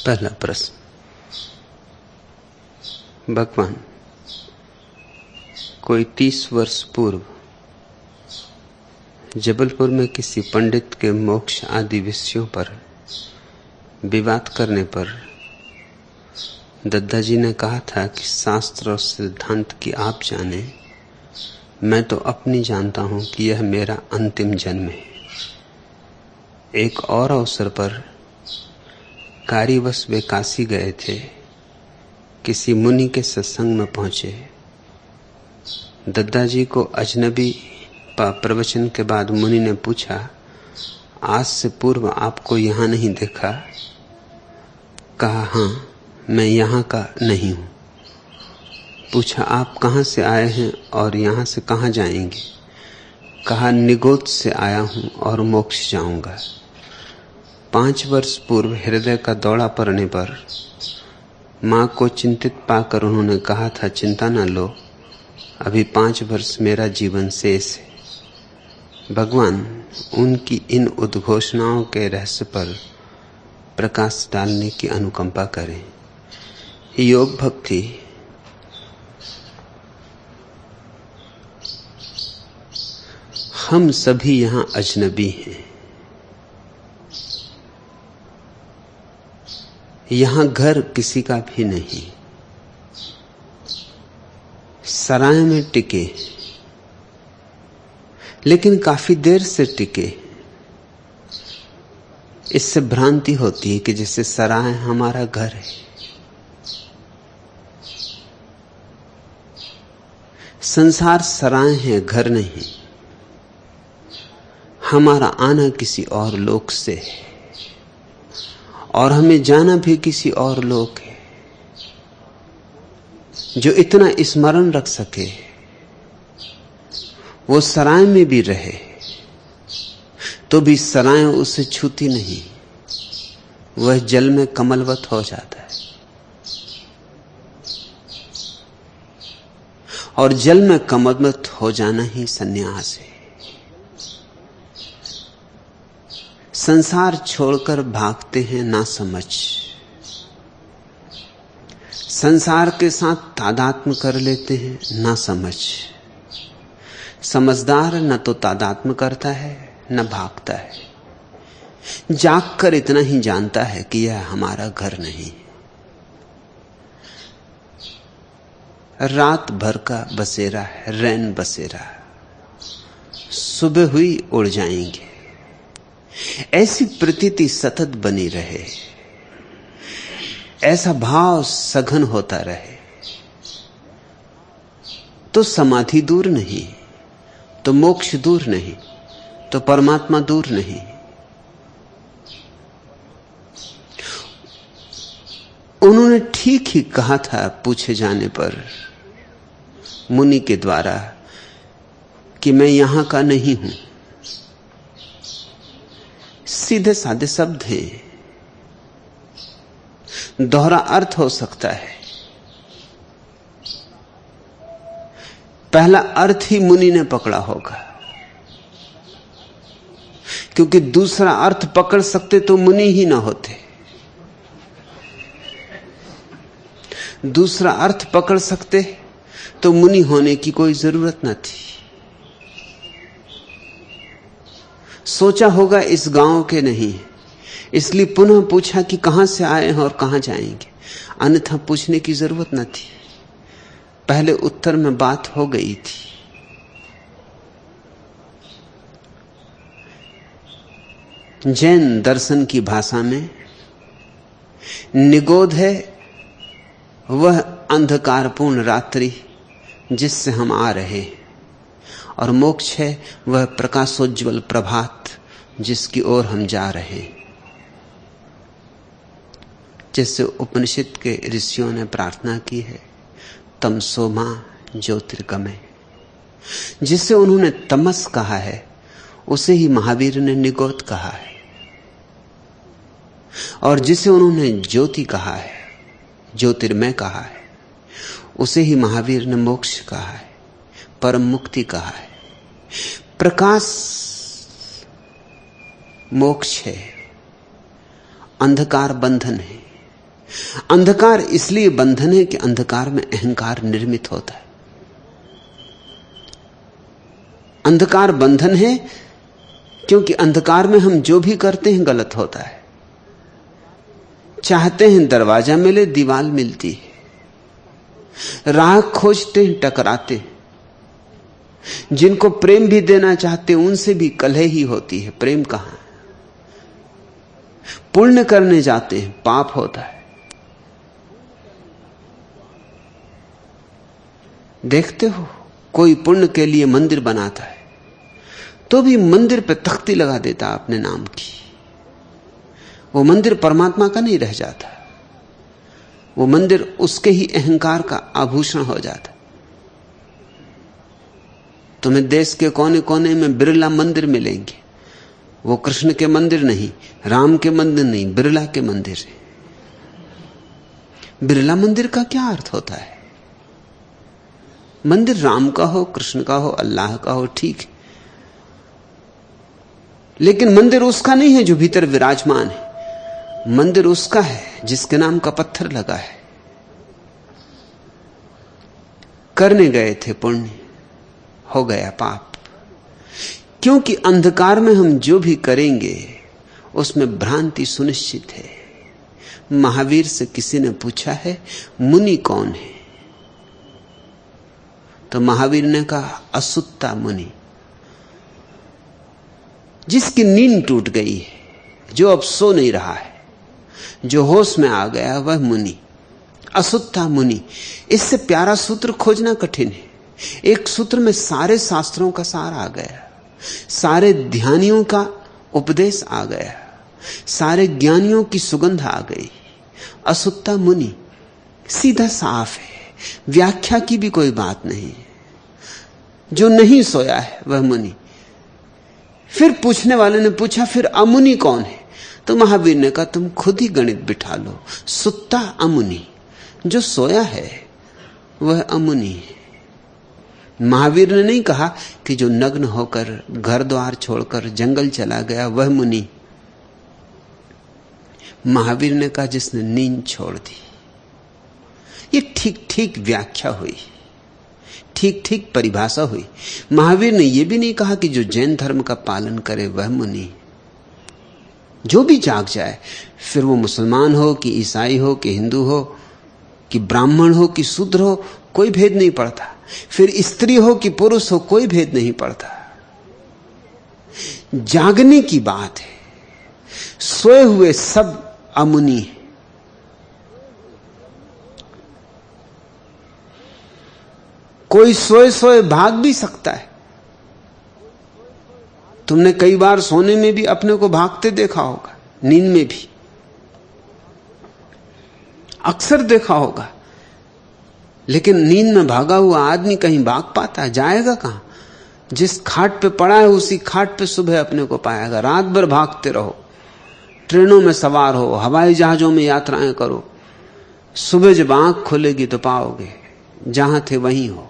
पहला प्रश्न। भगवान, कोई 30 वर्ष पूर्व जबलपुर में किसी पंडित के मोक्ष आदि विषयों पर विवाद करने पर दद्दाजी ने कहा था कि शास्त्र और सिद्धांत की आप जाने, मैं तो अपनी जानता हूं कि यह मेरा अंतिम जन्म है। एक और अवसर पर कार्यवश वे काशी गए थे। किसी मुनि के सत्संग में पहुंचे। दद्दाजी को अजनबी प्रवचन के बाद मुनि ने पूछा, आज से पूर्व आपको यहां नहीं देखा? कहा, हाँ, मैं यहां का नहीं हूं। पूछा, आप कहां से आए हैं और यहां से कहां जाएंगे? कहा, निगोद से आया हूं और मोक्ष जाऊंगा। 5 वर्ष पूर्व हृदय का दौरा पड़ने पर मां को चिंतित पाकर उन्होंने कहा था, चिंता न लो, अभी 5 वर्ष मेरा जीवन शेष है। भगवान, उनकी इन उद्घोषणाओं के रहस्य पर प्रकाश डालने की अनुकंपा करें। योग भक्ति हम सभी यहां अजनबी हैं। यहां घर किसी का भी नहीं। सराय में टिके, लेकिन काफी देर से टिके। इससे भ्रांति होती है कि जैसे सराय हमारा घर है। संसार सराय है, घर नहीं। हमारा आना किसी और लोक से है और हमें जाना भी किसी और लोक है। जो इतना स्मरण रख सके वो सराय में भी रहे तो भी सराय उसे छूती नहीं। वह जल में कमलवत हो जाता है और जल में कमलवत हो जाना ही सन्यास है। संसार छोड़कर भागते हैं ना समझ। संसार के साथ तादात्म्य कर लेते हैं ना समझ। समझदार न तो तादात्म्य करता है न भागता है। जागकर इतना ही जानता है कि यह हमारा घर नहीं। रात भर का बसेरा है, रैन बसेरा। सुबह हुई उड़ जाएंगे। ऐसी प्रतीति सतत बनी रहे, ऐसा भाव सघन होता रहे तो समाधि दूर नहीं, तो मोक्ष दूर नहीं, तो परमात्मा दूर नहीं। उन्होंने ठीक ही कहा था पूछे जाने पर मुनि के द्वारा कि मैं यहां का नहीं हूं। सीधे साधे शब्द हैं, दोहरा अर्थ हो सकता है। पहला अर्थ ही मुनि ने पकड़ा होगा, क्योंकि दूसरा अर्थ पकड़ सकते तो मुनि ही ना होते। दूसरा अर्थ पकड़ सकते तो मुनि होने की कोई जरूरत न थी। सोचा होगा इस गांव के नहीं, इसलिए पुनः पूछा कि कहां से आए हैं और कहां जाएंगे। अन्यथा पूछने की जरूरत न थी, पहले उत्तर में बात हो गई थी। जैन दर्शन की भाषा में निगोध है वह अंधकारपूर्ण रात्रि जिससे हम आ रहे हैं, और मोक्ष है वह प्रकाशोज्वल प्रभात जिसकी ओर हम जा रहे हैं। जैसे उपनिषद के ऋषियों ने प्रार्थना की है, तमसो मां ज्योतिर्गमय। जिसे उन्होंने तमस कहा है उसे ही महावीर ने निगोद कहा है, और जिसे उन्होंने ज्योति कहा है, ज्योतिर्मय कहा है, उसे ही महावीर ने मोक्ष कहा है, परम मुक्ति कहा है। प्रकाश मोक्ष है, अंधकार बंधन है। अंधकार इसलिए बंधन है कि अंधकार में अहंकार निर्मित होता है। अंधकार बंधन है क्योंकि अंधकार में हम जो भी करते हैं गलत होता है। चाहते हैं दरवाजा मिले, दीवार मिलती है। राह खोजते हैं, टकराते हैं। जिनको प्रेम भी देना चाहते हैं उनसे भी कलह ही होती है। प्रेम कहां? पुण्य करने जाते हैं, पाप होता है। देखते हो, कोई पुण्य के लिए मंदिर बनाता है तो भी मंदिर पे तख्ती लगा देता अपने नाम की। वो मंदिर परमात्मा का नहीं रह जाता, वो मंदिर उसके ही अहंकार का आभूषण हो जाता। तुम्हें देश के कोने कोने में बिरला मंदिर मिलेंगे। वो कृष्ण के मंदिर नहीं, राम के मंदिर नहीं, बिरला के मंदिर है। बिरला मंदिर का क्या अर्थ होता है? मंदिर राम का हो, कृष्ण का हो, अल्लाह का हो, ठीक है, लेकिन मंदिर उसका नहीं है जो भीतर विराजमान है। मंदिर उसका है जिसके नाम का पत्थर लगा है। करने गए थे पुण्य, हो गया पाप। क्योंकि अंधकार में हम जो भी करेंगे उसमें भ्रांति सुनिश्चित है। महावीर से किसी ने पूछा है, मुनि कौन है? तो महावीर ने कहा, असुत्ता मुनि। जिसकी नींद टूट गई है, जो अब सो नहीं रहा है, जो होश में आ गया, वह मुनि, असुत्ता मुनि। इससे प्यारा सूत्र खोजना कठिन है। एक सूत्र में सारे शास्त्रों का सार आ गया, सारे ध्यानियों का उपदेश आ गया, सारे ज्ञानियों की सुगंध आ गई। असुत्ता मुनि सीधा साफ है, व्याख्या की भी कोई बात नहीं। जो नहीं सोया है वह मुनि। फिर पूछने वाले ने पूछा, फिर अमुनि कौन है? तो महावीर ने कहा, तुम खुद ही गणित बिठा लो। सुत्ता अमुनि, जो सोया है वह अमुनि है। महावीर ने नहीं कहा कि जो नग्न होकर घर द्वार छोड़कर जंगल चला गया वह मुनि। महावीर ने कहा, जिसने नींद छोड़ दी। ये ठीक ठीक व्याख्या हुई, ठीक ठीक परिभाषा हुई। महावीर ने यह भी नहीं कहा कि जो जैन धर्म का पालन करे वह मुनि। जो भी जाग जाए, फिर वो मुसलमान हो कि ईसाई हो कि हिंदू हो कि ब्राह्मण हो कि शूद्र हो, कोई भेद नहीं पड़ता। फिर स्त्री हो कि पुरुष हो, कोई भेद नहीं पड़ता। जागने की बात है। सोए हुए सब अमुनि है। कोई सोए सोए भाग भी सकता है। तुमने कई बार सोने में भी अपने को भागते देखा होगा, नींद में भी अक्सर देखा होगा। लेकिन नींद में भागा हुआ आदमी कहीं भाग पाता है? जाएगा कहां? जिस खाट पे पड़ा है उसी खाट पे सुबह अपने को पाएगा। रात भर भागते रहो, ट्रेनों में सवार हो, हवाई जहाजों में यात्राएं करो, सुबह जब आंख खुलेगी तो पाओगे जहां थे वहीं हो।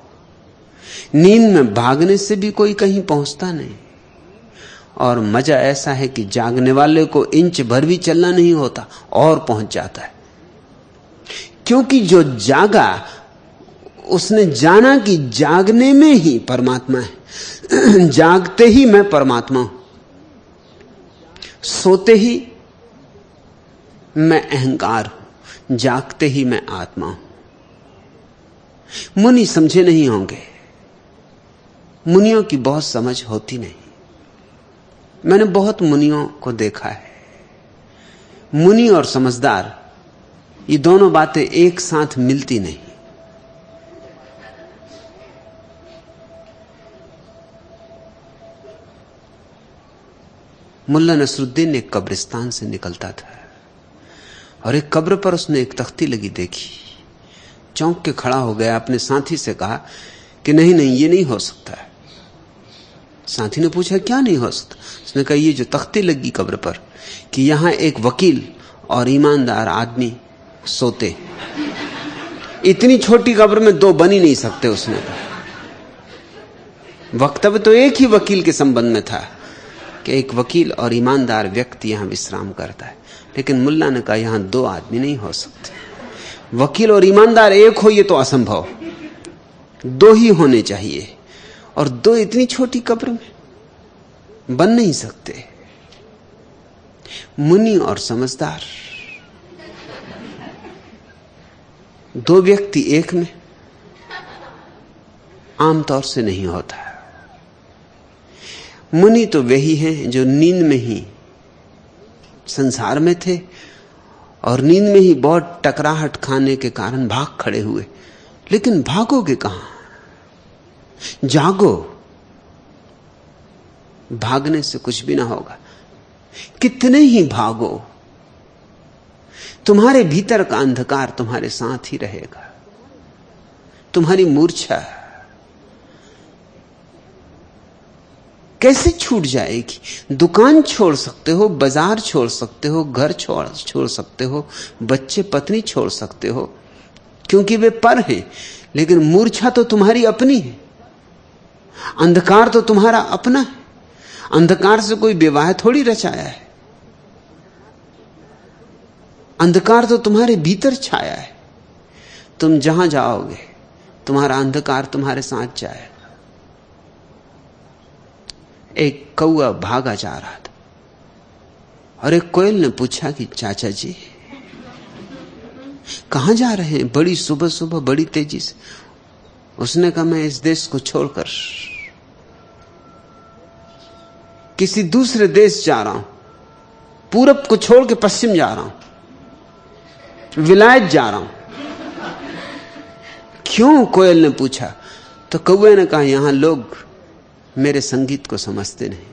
नींद में भागने से भी कोई कहीं पहुंचता नहीं। और मजा ऐसा है कि जागने वाले को इंच भर भी चलना नहीं होता और पहुंच जाता है। क्योंकि जो जागा उसने जाना कि जागने में ही परमात्मा है। जागते ही मैं परमात्मा हूं, सोते ही मैं अहंकार हूं, जागते ही मैं आत्मा हूं। मुनि समझे नहीं होंगे, मुनियों की बहुत समझ होती नहीं। मैंने बहुत मुनियों को देखा है। मुनि और समझदार, ये दोनों बातें एक साथ मिलती नहीं। मुल्ला नसरुद्दीन एक कब्रिस्तान से निकलता था और एक कब्र पर उसने एक तख्ती लगी देखी। चौंक के खड़ा हो गया, अपने साथी से कहा कि नहीं नहीं, ये नहीं हो सकता है। साथी ने पूछा क्या नहीं हो सकता? उसने कहा ये जो तख्ती लगी कब्र पर कि यहां एक वकील और ईमानदार आदमी सोते, इतनी छोटी कब्र में दो बन ही नहीं सकते। उसने वक्तव्य तो एक ही वकील के संबंध में था कि एक वकील और ईमानदार व्यक्ति यहां विश्राम करता है, लेकिन मुल्ला ने कहा यहां दो आदमी नहीं हो सकते। वकील और ईमानदार एक हो ये तो असंभव, दो ही होने चाहिए, और दो इतनी छोटी कब्र में बन नहीं सकते। मुनि और समझदार, दो व्यक्ति एक में आमतौर से नहीं होता। मुनि तो वही हैं जो नींद में ही संसार में थे और नींद में ही बहुत टकराहट खाने के कारण भाग खड़े हुए, लेकिन भागोगे कहां? जागो, भागने से कुछ भी ना होगा। कितने ही भागो, तुम्हारे भीतर का अंधकार तुम्हारे साथ ही रहेगा। तुम्हारी मूर्छा कैसे छूट जाएगी? दुकान छोड़ सकते हो, बाजार छोड़ सकते हो, घर छोड़ सकते हो, बच्चे पत्नी छोड़ सकते हो, क्योंकि वे पर हैं, लेकिन मूर्छा तो तुम्हारी अपनी है। अंधकार तो तुम्हारा अपना है। अंधकार से कोई विवाह थोड़ी रचाया है। अंधकार तो तुम्हारे भीतर छाया है। तुम जहां जाओगे तुम्हारा अंधकार तुम्हारे साथ जाएगा। एक कौआ भागा जा रहा था और एक कोयल ने पूछा कि चाचा जी कहां जा रहे हैं बड़ी सुबह सुबह बड़ी तेजी से? उसने कहा मैं इस देश को छोड़कर किसी दूसरे देश जा रहा हूं, पूरब को छोड़ के पश्चिम जा रहा हूं, विलायत जा रहा हूं। क्यों? कोयल ने पूछा। तो कौवे ने कहा यहां लोग मेरे संगीत को समझते नहीं।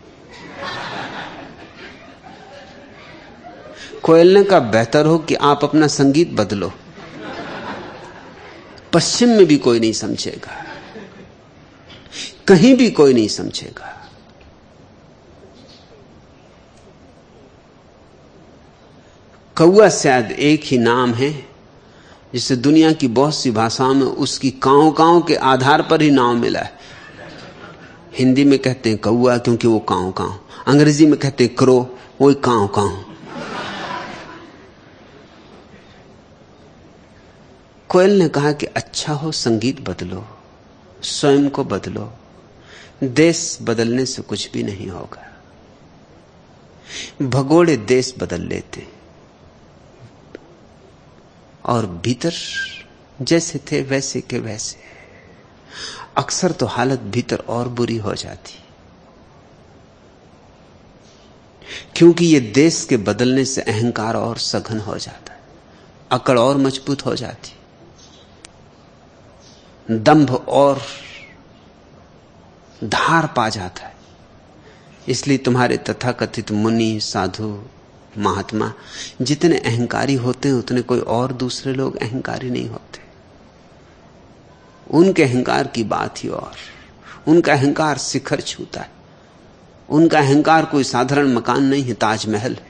कोयल ने कहा बेहतर हो कि आप अपना संगीत बदलो, पश्चिम में भी कोई नहीं समझेगा, कहीं भी कोई नहीं समझेगा। कौआ शायद एक ही नाम है जिसे दुनिया की बहुत सी भाषाओं में उसकी कांव कांव के आधार पर ही नाम मिला है। हिंदी में कहते हैं कौआ क्योंकि वो कांव कांव, अंग्रेजी में कहते हैं क्रो, वो कांव कांव। कोयल ने कहा कि अच्छा हो संगीत बदलो, स्वयं को बदलो, देश बदलने से कुछ भी नहीं होगा। भगोड़े देश बदल लेते और भीतर जैसे थे वैसे के वैसे। अक्सर तो हालत भीतर और बुरी हो जाती, क्योंकि ये देश के बदलने से अहंकार और सघन हो जाता है, अकड़ और मजबूत हो जाती, दंभ और धार पा जाता है। इसलिए तुम्हारे तथाकथित मुनि, साधु, महात्मा जितने अहंकारी होते हैं उतने कोई और दूसरे लोग अहंकारी नहीं होते। उनके अहंकार की बात ही और, उनका अहंकार शिखर छूता है। उनका अहंकार कोई साधारण मकान नहीं है, ताजमहल है।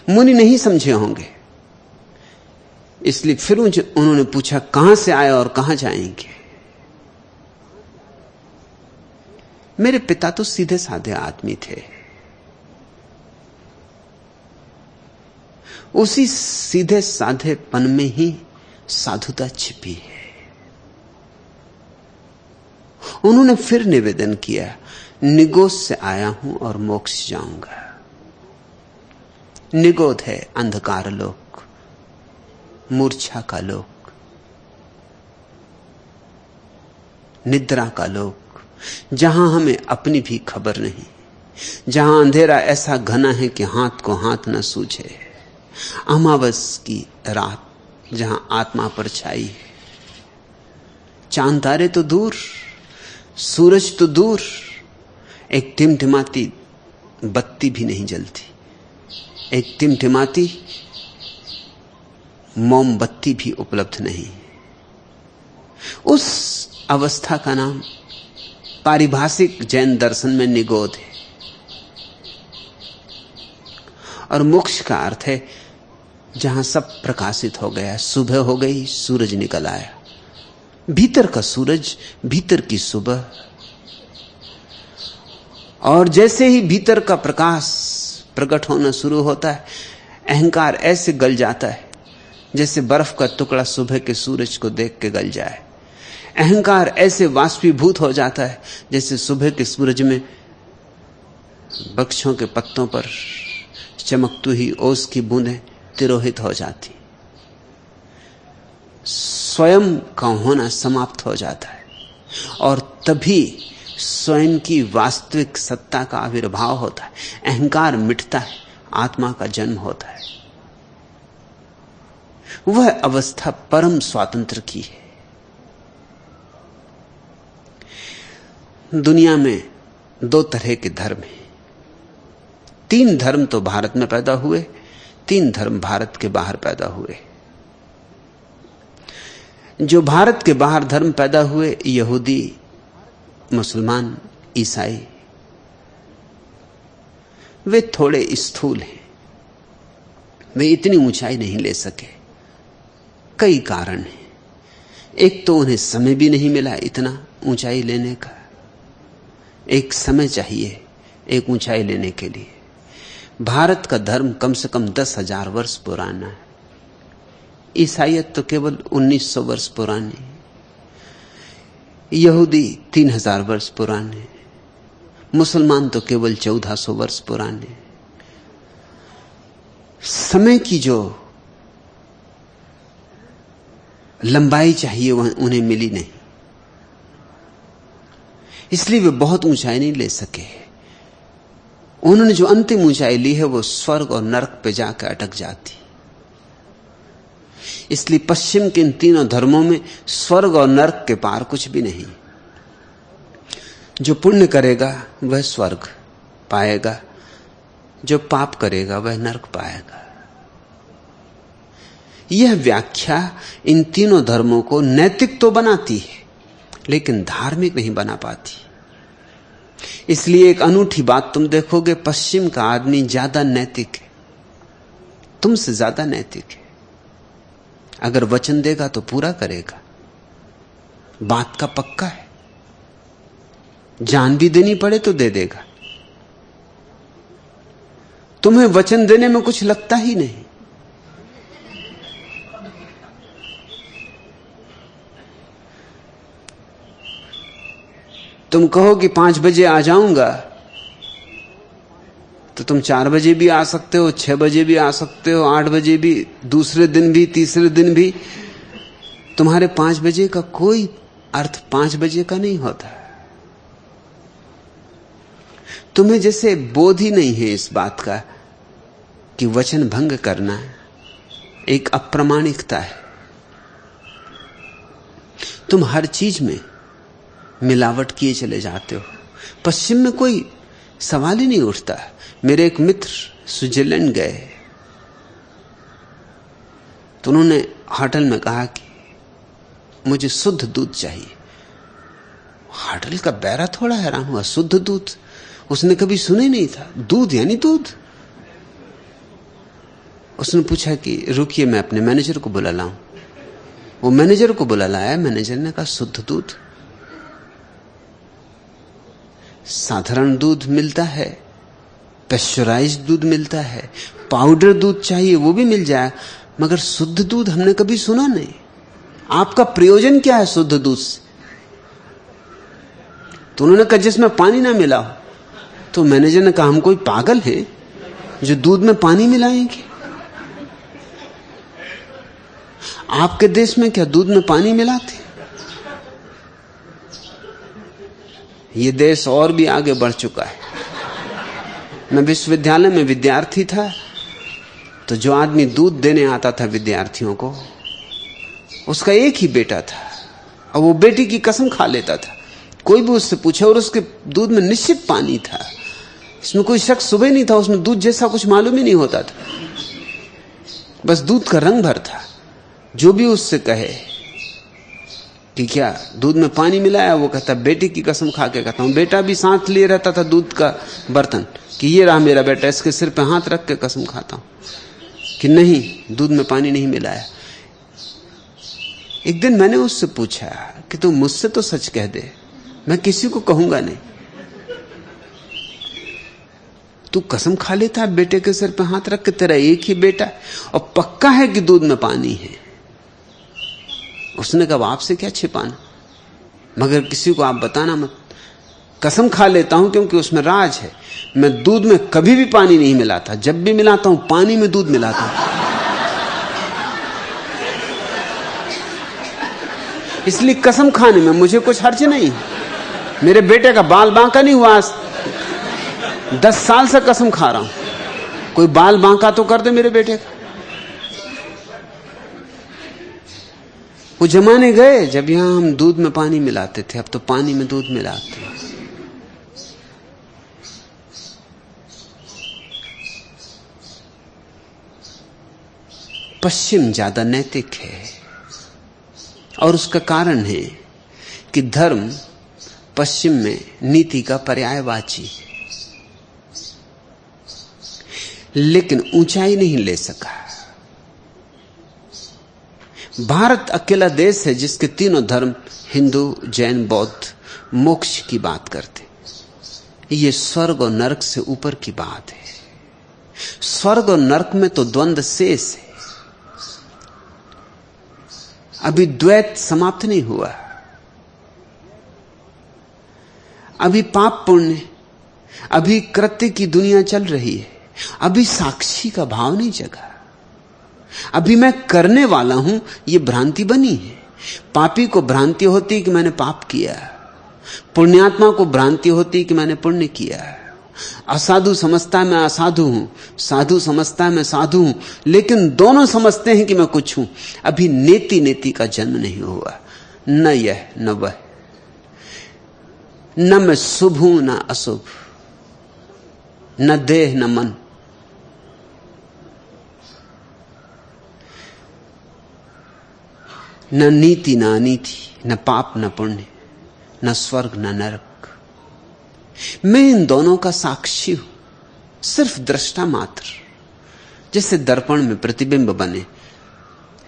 मुनि नहीं समझे होंगे, इसलिए फिर उन्होंने पूछा कहां से आए और कहां जाएंगे? मेरे पिता तो सीधे साधे आदमी थे, उसी सीधे साधेपन में ही साधुता छिपी है। उन्होंने फिर निवेदन किया, निगोद से आया हूं और मोक्ष जाऊंगा। निगोद है अंधकार लोक, मूर्छा का लोक, निद्रा का लोक, जहां हमें अपनी भी खबर नहीं, जहां अंधेरा ऐसा घना है कि हाथ को हाथ न सूझे, अमावस की रात जहां आत्मा पर छाई है। चांद तारे तो दूर, सूरज तो दूर, एक टिमटिमाती बत्ती भी नहीं जलती, एक टिमटिमाती मोमबत्ती भी उपलब्ध नहीं। उस अवस्था का नाम पारिभाषिक जैन दर्शन में निगोद है। और मोक्ष का अर्थ है जहां सब प्रकाशित हो गया, सुबह हो गई, सूरज निकल आया, भीतर का सूरज, भीतर की सुबह। और जैसे ही भीतर का प्रकाश प्रकट होना शुरू होता है, अहंकार ऐसे गल जाता है जैसे बर्फ का टुकड़ा सुबह के सूरज को देख के गल जाए। अहंकार ऐसे वाष्पीभूत हो जाता है जैसे सुबह के सूरज में वृक्षों के पत्तों पर चमकती हुई ओस की बूंदें तिरोहित हो जाती, स्वयं का होना समाप्त हो जाता है। और तभी स्वयं की वास्तविक सत्ता का आविर्भाव होता है, अहंकार मिटता है, आत्मा का जन्म होता है। वह अवस्था परम स्वातंत्र की है। दुनिया में दो तरह के धर्म हैं। 3 धर्म तो भारत में पैदा हुए, 3 धर्म भारत के बाहर पैदा हुए। जो भारत के बाहर धर्म पैदा हुए, यहूदी, मुसलमान, ईसाई, वे थोड़े स्थूल हैं, वे इतनी ऊंचाई नहीं ले सके। कई कारण हैं। एक तो उन्हें समय भी नहीं मिला इतना ऊंचाई लेने का। एक समय चाहिए एक ऊंचाई लेने के लिए। भारत का धर्म कम से कम 10,000 वर्ष पुराना है। ईसाईयत तो केवल 1900 वर्ष पुरानी, यहूदी 3000 वर्ष पुराने, मुसलमान तो केवल 1400 वर्ष पुराने। समय की जो लंबाई चाहिए वह उन्हें मिली नहीं, इसलिए वे बहुत ऊंचाई नहीं ले सके। उन्होंने जो अंतिम ऊंचाई ली है वो स्वर्ग और नरक पे जाकर अटक जाती। इसलिए पश्चिम के इन तीनों धर्मों में स्वर्ग और नरक के पार कुछ भी नहीं। जो पुण्य करेगा वह स्वर्ग पाएगा, जो पाप करेगा वह नरक पाएगा। यह व्याख्या इन तीनों धर्मों को नैतिक तो बनाती है लेकिन धार्मिक नहीं बना पाती। इसलिए एक अनूठी बात तुम देखोगे, पश्चिम का आदमी ज्यादा नैतिक है, तुमसे ज्यादा नैतिक है। अगर वचन देगा तो पूरा करेगा, बात का पक्का है, जान भी देनी पड़े तो दे देगा। तुम्हें वचन देने में कुछ लगता ही नहीं। तुम कहो कि 5 बजे आ जाऊंगा तो तुम 4 बजे भी आ सकते हो, 6 बजे भी आ सकते हो, 8 बजे भी, दूसरे दिन भी, तीसरे दिन भी। तुम्हारे 5 बजे का कोई अर्थ 5 बजे का नहीं होता। तुम्हें जैसे बोध ही नहीं है इस बात का कि वचन भंग करना एक अप्रामाणिकता है। तुम हर चीज में मिलावट किए चले जाते हो। पश्चिम में कोई सवाल ही नहीं उठता। मेरे एक मित्र स्विट्जरलैंड गए तो उन्होंने होटल में कहा कि मुझे शुद्ध दूध चाहिए। होटल का बैरा थोड़ा हैरान हुआ, शुद्ध दूध उसने कभी सुने नहीं था। दूध यानी दूध। उसने पूछा कि रुकिए मैं अपने मैनेजर को बुला लाऊं। वो मैनेजर को बुला लाया। मैनेजर ने कहा शुद्ध दूध, साधारण दूध मिलता है, पेस्चराइज्ड दूध मिलता है, पाउडर दूध चाहिए वो भी मिल जाए, मगर शुद्ध दूध हमने कभी सुना नहीं। आपका प्रयोजन क्या है शुद्ध दूध से? तो उन्होंने कहा जिसमें पानी ना मिला हो। तो मैनेजर ने कहा हम कोई पागल हैं जो दूध में पानी मिलाएंगे? आपके देश में क्या दूध में पानी मिलाते? ये देश और भी आगे बढ़ चुका है। मैं विश्वविद्यालय में विद्यार्थी था तो जो आदमी दूध देने आता था विद्यार्थियों को, उसका एक ही बेटा था और वो बेटी की कसम खा लेता था। कोई भी उससे पूछे और उसके दूध में निश्चित पानी था, इसमें कोई शक सुबह नहीं था, उसमें दूध जैसा कुछ मालूम ही नहीं होता था, बस दूध का रंग भर था। जो भी उससे कहे कि क्या दूध में पानी मिलाया? वो कहता बेटे की कसम खा के कहता हूं। बेटा भी साथ लिए रहता था दूध का बर्तन कि ये रहा मेरा बेटा, इसके सिर पे हाथ रख के कसम खाता हूं कि नहीं, दूध में पानी नहीं मिलाया। एक दिन मैंने उससे पूछा कि तू मुझसे तो सच कह दे, मैं किसी को कहूंगा नहीं। तू कसम खा लेता है बेटे के सिर पे हाथ रख के, तेरा एक ही बेटा और पक्का है कि दूध में पानी है। उसने कहा आपसे क्या छिपाना, मगर किसी को आप बताना मत। कसम खा लेता हूं क्योंकि उसमें राज है। मैं दूध में कभी भी पानी नहीं मिलाता, जब भी मिलाता हूं पानी में दूध मिलाता हूं। इसलिए कसम खाने में मुझे कुछ हर्ज नहीं। मेरे बेटे का बाल बांका नहीं हुआ, 10 साल से कसम खा रहा हूं। कोई बाल बांका तो कर दे मेरे बेटे का। वो जमाने गए जब यहां हम दूध में पानी मिलाते थे, अब तो पानी में दूध मिलाते हैं। पश्चिम ज्यादा नैतिक है और उसका कारण है कि धर्म पश्चिम में नीति का पर्यायवाची है, लेकिन ऊंचाई नहीं ले सका। भारत अकेला देश है जिसके तीनों धर्म, हिंदू, जैन, बौद्ध, मोक्ष की बात करते। ये स्वर्ग और नरक से ऊपर की बात है। स्वर्ग और नरक में तो द्वंद्व शेष है, अभी द्वैत समाप्त नहीं हुआ। अभी पाप पुण्य, अभी कृत्य की दुनिया चल रही है, अभी साक्षी का भाव नहीं जगा। अभी मैं करने वाला हूं यह भ्रांति बनी है। पापी को भ्रांति होती है कि मैंने पाप किया, पुण्यात्मा को भ्रांति होती है कि मैंने पुण्य किया। असाधु समझता है मैं असाधु हूं, साधु समझता है मैं साधु हूं, लेकिन दोनों समझते हैं कि मैं कुछ हूं। अभी नेति नेति का जन्म नहीं हुआ, न यह न वह, न मैं शुभ हूं न अशुभ, न देह न मन। न नीति न अनीति, न पाप न पुण्य, न स्वर्ग न नरक। मैं इन दोनों का साक्षी हूं, सिर्फ दृष्टा मात्र। जैसे दर्पण में प्रतिबिंब बने,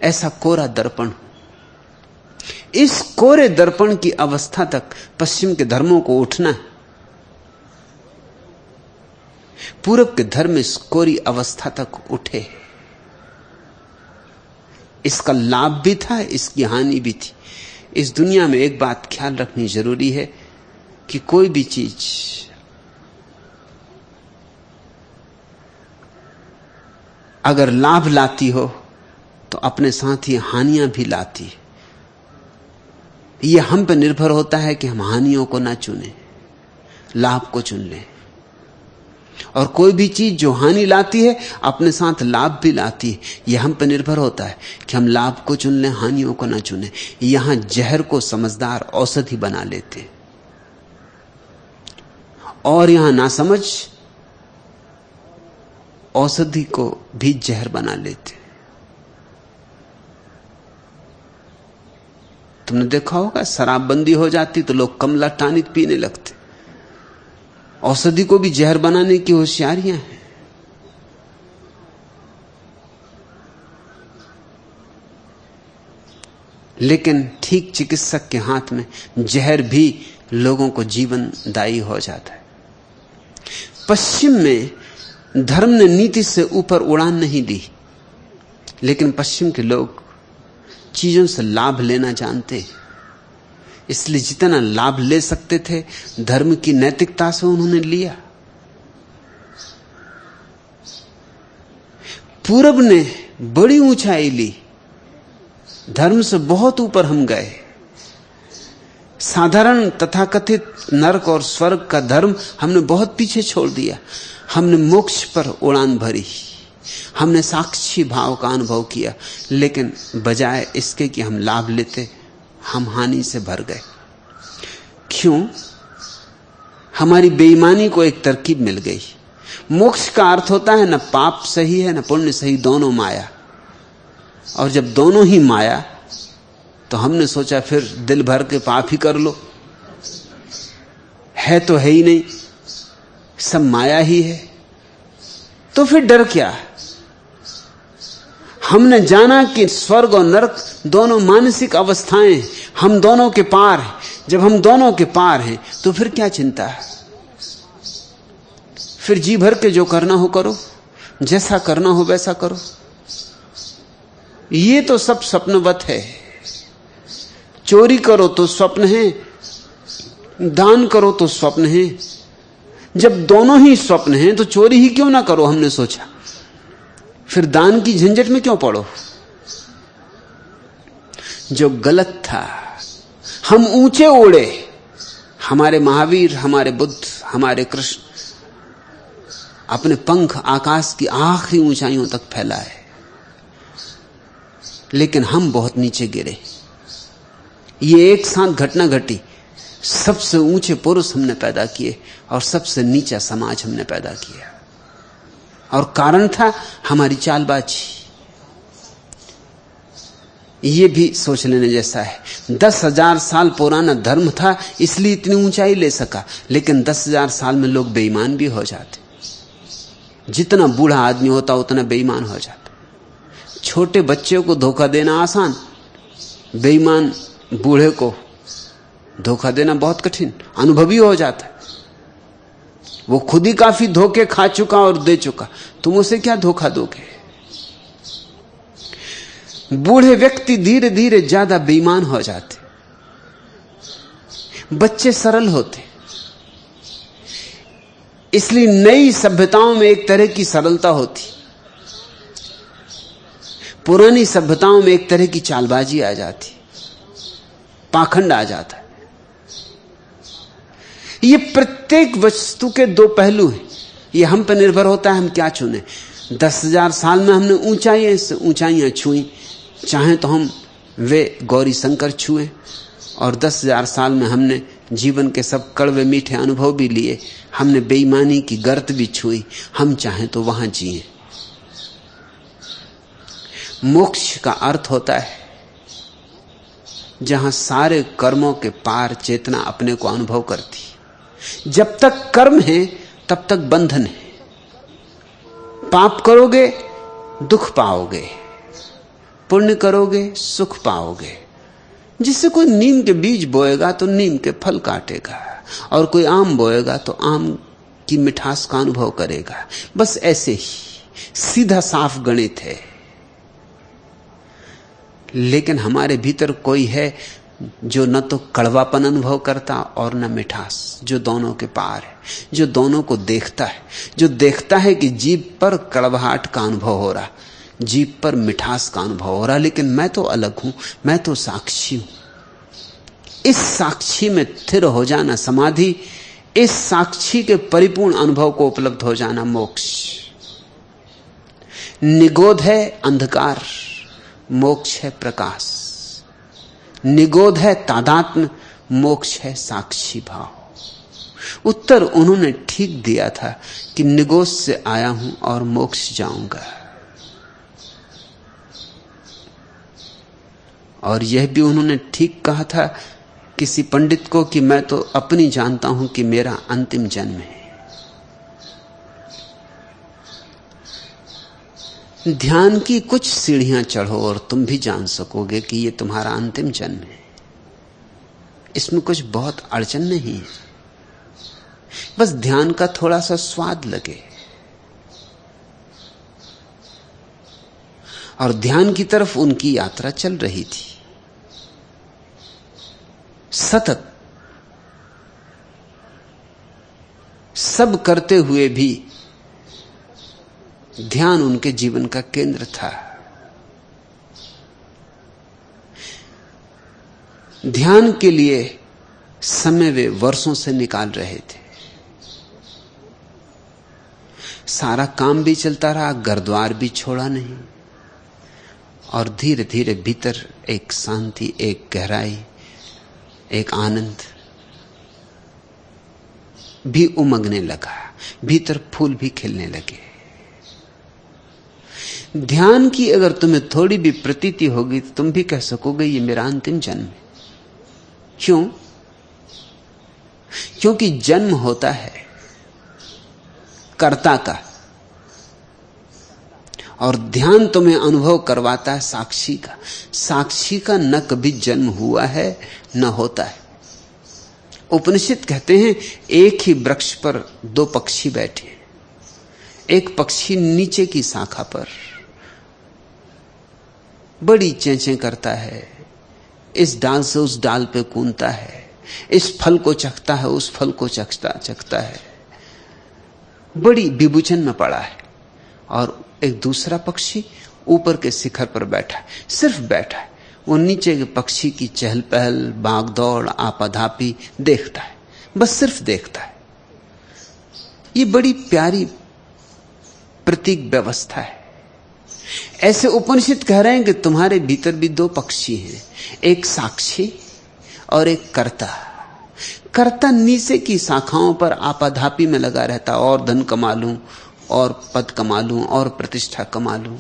ऐसा कोरा दर्पण हूं। इस कोरे दर्पण की अवस्था तक पश्चिम के धर्मों को उठना है। पूरब के धर्म इस कोरी अवस्था तक उठे। इसका लाभ भी था, इसकी हानि भी थी। इस दुनिया में एक बात ख्याल रखनी जरूरी है कि कोई भी चीज अगर लाभ लाती हो तो अपने साथ ही हानियां भी लाती है। यह हम पर निर्भर होता है कि हम हानियों को ना चुने, लाभ को चुन लें। और कोई भी चीज जो हानि लाती है अपने साथ लाभ भी लाती है। यह हम पर निर्भर होता है कि हम लाभ को चुन लें, हानियों को ना चुने। यहां जहर को समझदार औषधि बना लेते और यहां ना समझ औषधि को भी जहर बना लेते। तुमने देखा होगा शराबबंदी हो जाती तो लोग कमला टानिक पीने लगते। औषधि को भी जहर बनाने की होशियारियां हैं। लेकिन ठीक चिकित्सक के हाथ में जहर भी लोगों को जीवनदायी हो जाता है। पश्चिम में धर्म ने नीति से ऊपर उड़ान नहीं दी, लेकिन पश्चिम के लोग चीजों से लाभ लेना जानते हैं। इसलिए जितना लाभ ले सकते थे धर्म की नैतिकता से उन्होंने लिया। पूरब ने बड़ी ऊंचाई ली, धर्म से बहुत ऊपर हम गए। साधारण तथाकथित नरक और स्वर्ग का धर्म हमने बहुत पीछे छोड़ दिया। हमने मोक्ष पर उड़ान भरी, हमने साक्षी भाव का अनुभव किया, लेकिन बजाय इसके कि हम लाभ लेते हम हानि से भर गए। क्यों? हमारी बेईमानी को एक तरकीब मिल गई। मोक्ष का अर्थ होता है न पाप सही है न पुण्य सही, दोनों माया। और जब दोनों ही माया तो हमने सोचा फिर दिल भर के पाप ही कर लो, है तो है ही नहीं, सब माया ही है, तो फिर डर क्या। हमने जाना कि स्वर्ग और नरक दोनों मानसिक अवस्थाएं, हम दोनों के पार हैं। जब हम दोनों के पार हैं तो फिर क्या चिंता है। फिर जी भर के जो करना हो करो, जैसा करना हो वैसा करो। ये तो सब स्वप्नवत है। चोरी करो तो स्वप्न है, दान करो तो स्वप्न है। जब दोनों ही स्वप्न हैं तो चोरी ही क्यों ना करो, हमने सोचा। फिर दान की झंझट में क्यों पड़ो। जो गलत था, हम ऊंचे उड़े। हमारे महावीर, हमारे बुद्ध, हमारे कृष्ण अपने पंख आकाश की आखिरी ऊंचाइयों तक फैलाए, लेकिन हम बहुत नीचे गिरे। ये एक साथ घटना घटी। सबसे ऊंचे पुरुष हमने पैदा किए और सबसे नीचा समाज हमने पैदा किया, और कारण था हमारी चालबाजी। ये भी सोच लेने जैसा है। 10,000 साल पुराना धर्म था, इसलिए इतनी ऊंचाई ले सका, लेकिन 10,000 साल में लोग बेईमान भी हो जाते। जितना बूढ़ा आदमी होता उतना बेईमान हो जाता। छोटे बच्चे को धोखा देना आसान, बेईमान बूढ़े को धोखा देना बहुत कठिन। अनुभवी हो जाता है, वो खुद ही काफी धोखे खा चुका और दे चुका, तुम उसे क्या धोखा दोगे। बूढ़े व्यक्ति धीरे धीरे ज्यादा बेईमान हो जाते, बच्चे सरल होते। इसलिए नई सभ्यताओं में एक तरह की सरलता होती, पुरानी सभ्यताओं में एक तरह की चालबाजी आ जाती, पाखंड आ जाता है। ये प्रत्येक वस्तु के दो पहलू हैं। ये हम पर निर्भर होता है हम क्या चुने। 10,000 साल में हमने ऊंचाइयां से ऊंचाइयां छुई, चाहे तो हम वे गौरी शंकर छुए, और 10,000 साल में हमने जीवन के सब कड़वे मीठे अनुभव भी लिए। हमने बेईमानी की गर्त भी छुई, हम चाहें तो वहां जिए। मोक्ष का अर्थ होता है जहां सारे कर्मों के पार चेतना अपने को अनुभव करती। जब तक कर्म है तब तक बंधन है। पाप करोगे दुख पाओगे, पुण्य करोगे सुख पाओगे। जिससे कोई नीम के बीज बोएगा तो नीम के फल काटेगा, और कोई आम बोएगा तो आम की मिठास का अनुभव करेगा। बस ऐसे ही सीधा साफ गणित है। लेकिन हमारे भीतर कोई है जो न तो कड़वापन अनुभव करता और न मिठास, जो दोनों के पार है, जो दोनों को देखता है, जो देखता है कि जीभ पर कड़वाहट का अनुभव हो रहा, जीभ पर मिठास का अनुभव हो रहा, लेकिन मैं तो अलग हूं, मैं तो साक्षी हूं। इस साक्षी में स्थिर हो जाना समाधि, इस साक्षी के परिपूर्ण अनुभव को उपलब्ध हो जाना मोक्ष। निगोध है अंधकार, मोक्ष है प्रकाश। निगोध है तादात्म्य, मोक्ष है साक्षी भाव। उत्तर उन्होंने ठीक दिया था कि निगोध से आया हूं और मोक्ष जाऊंगा। और यह भी उन्होंने ठीक कहा था किसी पंडित को कि मैं तो अपनी जानता हूं कि मेरा अंतिम जन्म है। ध्यान की कुछ सीढ़ियां चढ़ो और तुम भी जान सकोगे कि यह तुम्हारा अंतिम जन्म है। इसमें कुछ बहुत अड़चन नहीं है, बस ध्यान का थोड़ा सा स्वाद लगे। और ध्यान की तरफ उनकी यात्रा चल रही थी सतत। सब करते हुए भी ध्यान उनके जीवन का केंद्र था। ध्यान के लिए समय वे वर्षों से निकाल रहे थे। सारा काम भी चलता रहा, घर द्वार भी छोड़ा नहीं, और धीरे धीरे भीतर एक शांति, एक गहराई, एक आनंद भी उमगने लगा। भीतर फूल भी खिलने लगे। ध्यान की अगर तुम्हें थोड़ी भी प्रतीति होगी तो तुम भी कह सकोगे ये मेरा अंतिम जन्म है। क्यों? क्योंकि जन्म होता है कर्ता का, और ध्यान तुम्हें अनुभव करवाता है साक्षी का। साक्षी का न कभी जन्म हुआ है न होता है। उपनिषद कहते हैं एक ही वृक्ष पर दो पक्षी बैठे, एक पक्षी नीचे की शाखा पर बड़ी चेंचें करता है, इस डाल से उस डाल पे कूदता है, इस फल को चखता है, उस फल को चखता है, बड़ी विभूचन में पड़ा है। और एक दूसरा पक्षी ऊपर के शिखर पर बैठा है, सिर्फ बैठा है। वो नीचे के पक्षी की चहल पहल, भागदौड़, आपाधापी देखता है, बस सिर्फ देखता है। ये बड़ी प्यारी प्रतीक व्यवस्था है। ऐसे उपनिषद कह रहे हैं कि तुम्हारे भीतर भी दो पक्षी हैं, एक साक्षी और एक कर्ता। कर्ता नीचे की शाखाओं पर आपाधापी में लगा रहता, और धन कमा लूं, और पद कमा लूं, और प्रतिष्ठा कमा लूं।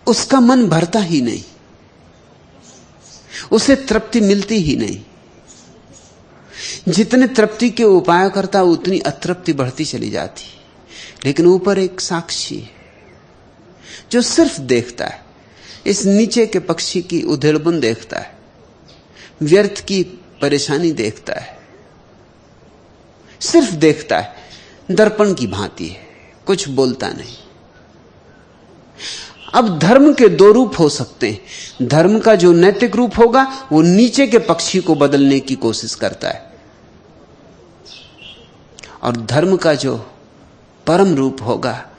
उसका मन भरता ही नहीं, उसे तृप्ति मिलती ही नहीं। जितने तृप्ति के उपाय करता उतनी अतृप्ति बढ़ती चली जाती। लेकिन ऊपर एक साक्षी है जो सिर्फ देखता है, इस नीचे के पक्षी की उधेड़बुन देखता है, व्यर्थ की परेशानी देखता है, सिर्फ देखता है, दर्पण की भांति है, कुछ बोलता नहीं। अब धर्म के दो रूप हो सकते हैं। धर्म का जो नैतिक रूप होगा वो नीचे के पक्षी को बदलने की कोशिश करता है, और धर्म का जो परम रूप होगा,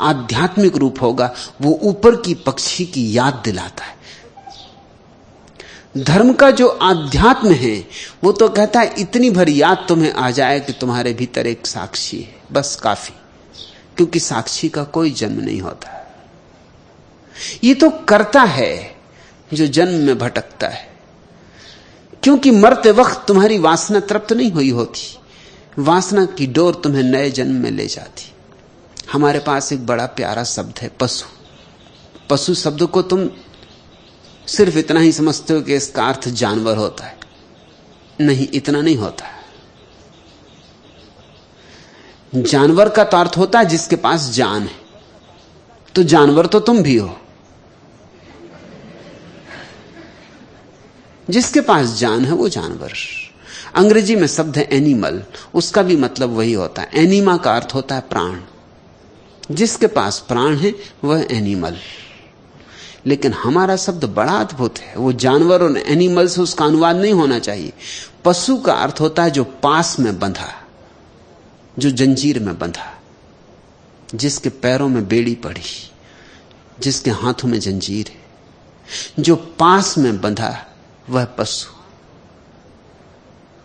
आध्यात्मिक रूप होगा, वो ऊपर की पक्षी की याद दिलाता है। धर्म का जो आध्यात्म है वो तो कहता है इतनी भर याद तुम्हें आ जाए कि तुम्हारे भीतर एक साक्षी है, बस काफी। क्योंकि साक्षी का कोई जन्म नहीं होता। ये तो कर्ता है जो जन्म में भटकता है, क्योंकि मरते वक्त तुम्हारी वासना तृप्त नहीं हुई होती। वासना की डोर तुम्हें नए जन्म में ले जाती। हमारे पास एक बड़ा प्यारा शब्द है, पशु। पशु शब्द को तुम सिर्फ इतना ही समझते हो कि इसका अर्थ जानवर होता है। नहीं, इतना नहीं होता। जानवर का तो अर्थ होता है जिसके पास जान है। तो जानवर तो तुम भी हो। जिसके पास जान है वो जानवर। अंग्रेजी में शब्द है एनिमल, उसका भी मतलब वही होता है। एनिमा का अर्थ होता है प्राण। जिसके पास प्राण है वह एनिमल। लेकिन हमारा शब्द बड़ा अद्भुत है। वो जानवर और एनिमल से उसका अनुवाद नहीं होना चाहिए। पशु का अर्थ होता है जो पास में बंधा, जो जंजीर में बंधा, जिसके पैरों में बेड़ी पड़ी, जिसके हाथों में जंजीर है, जो पास में बंधा, वह पशु।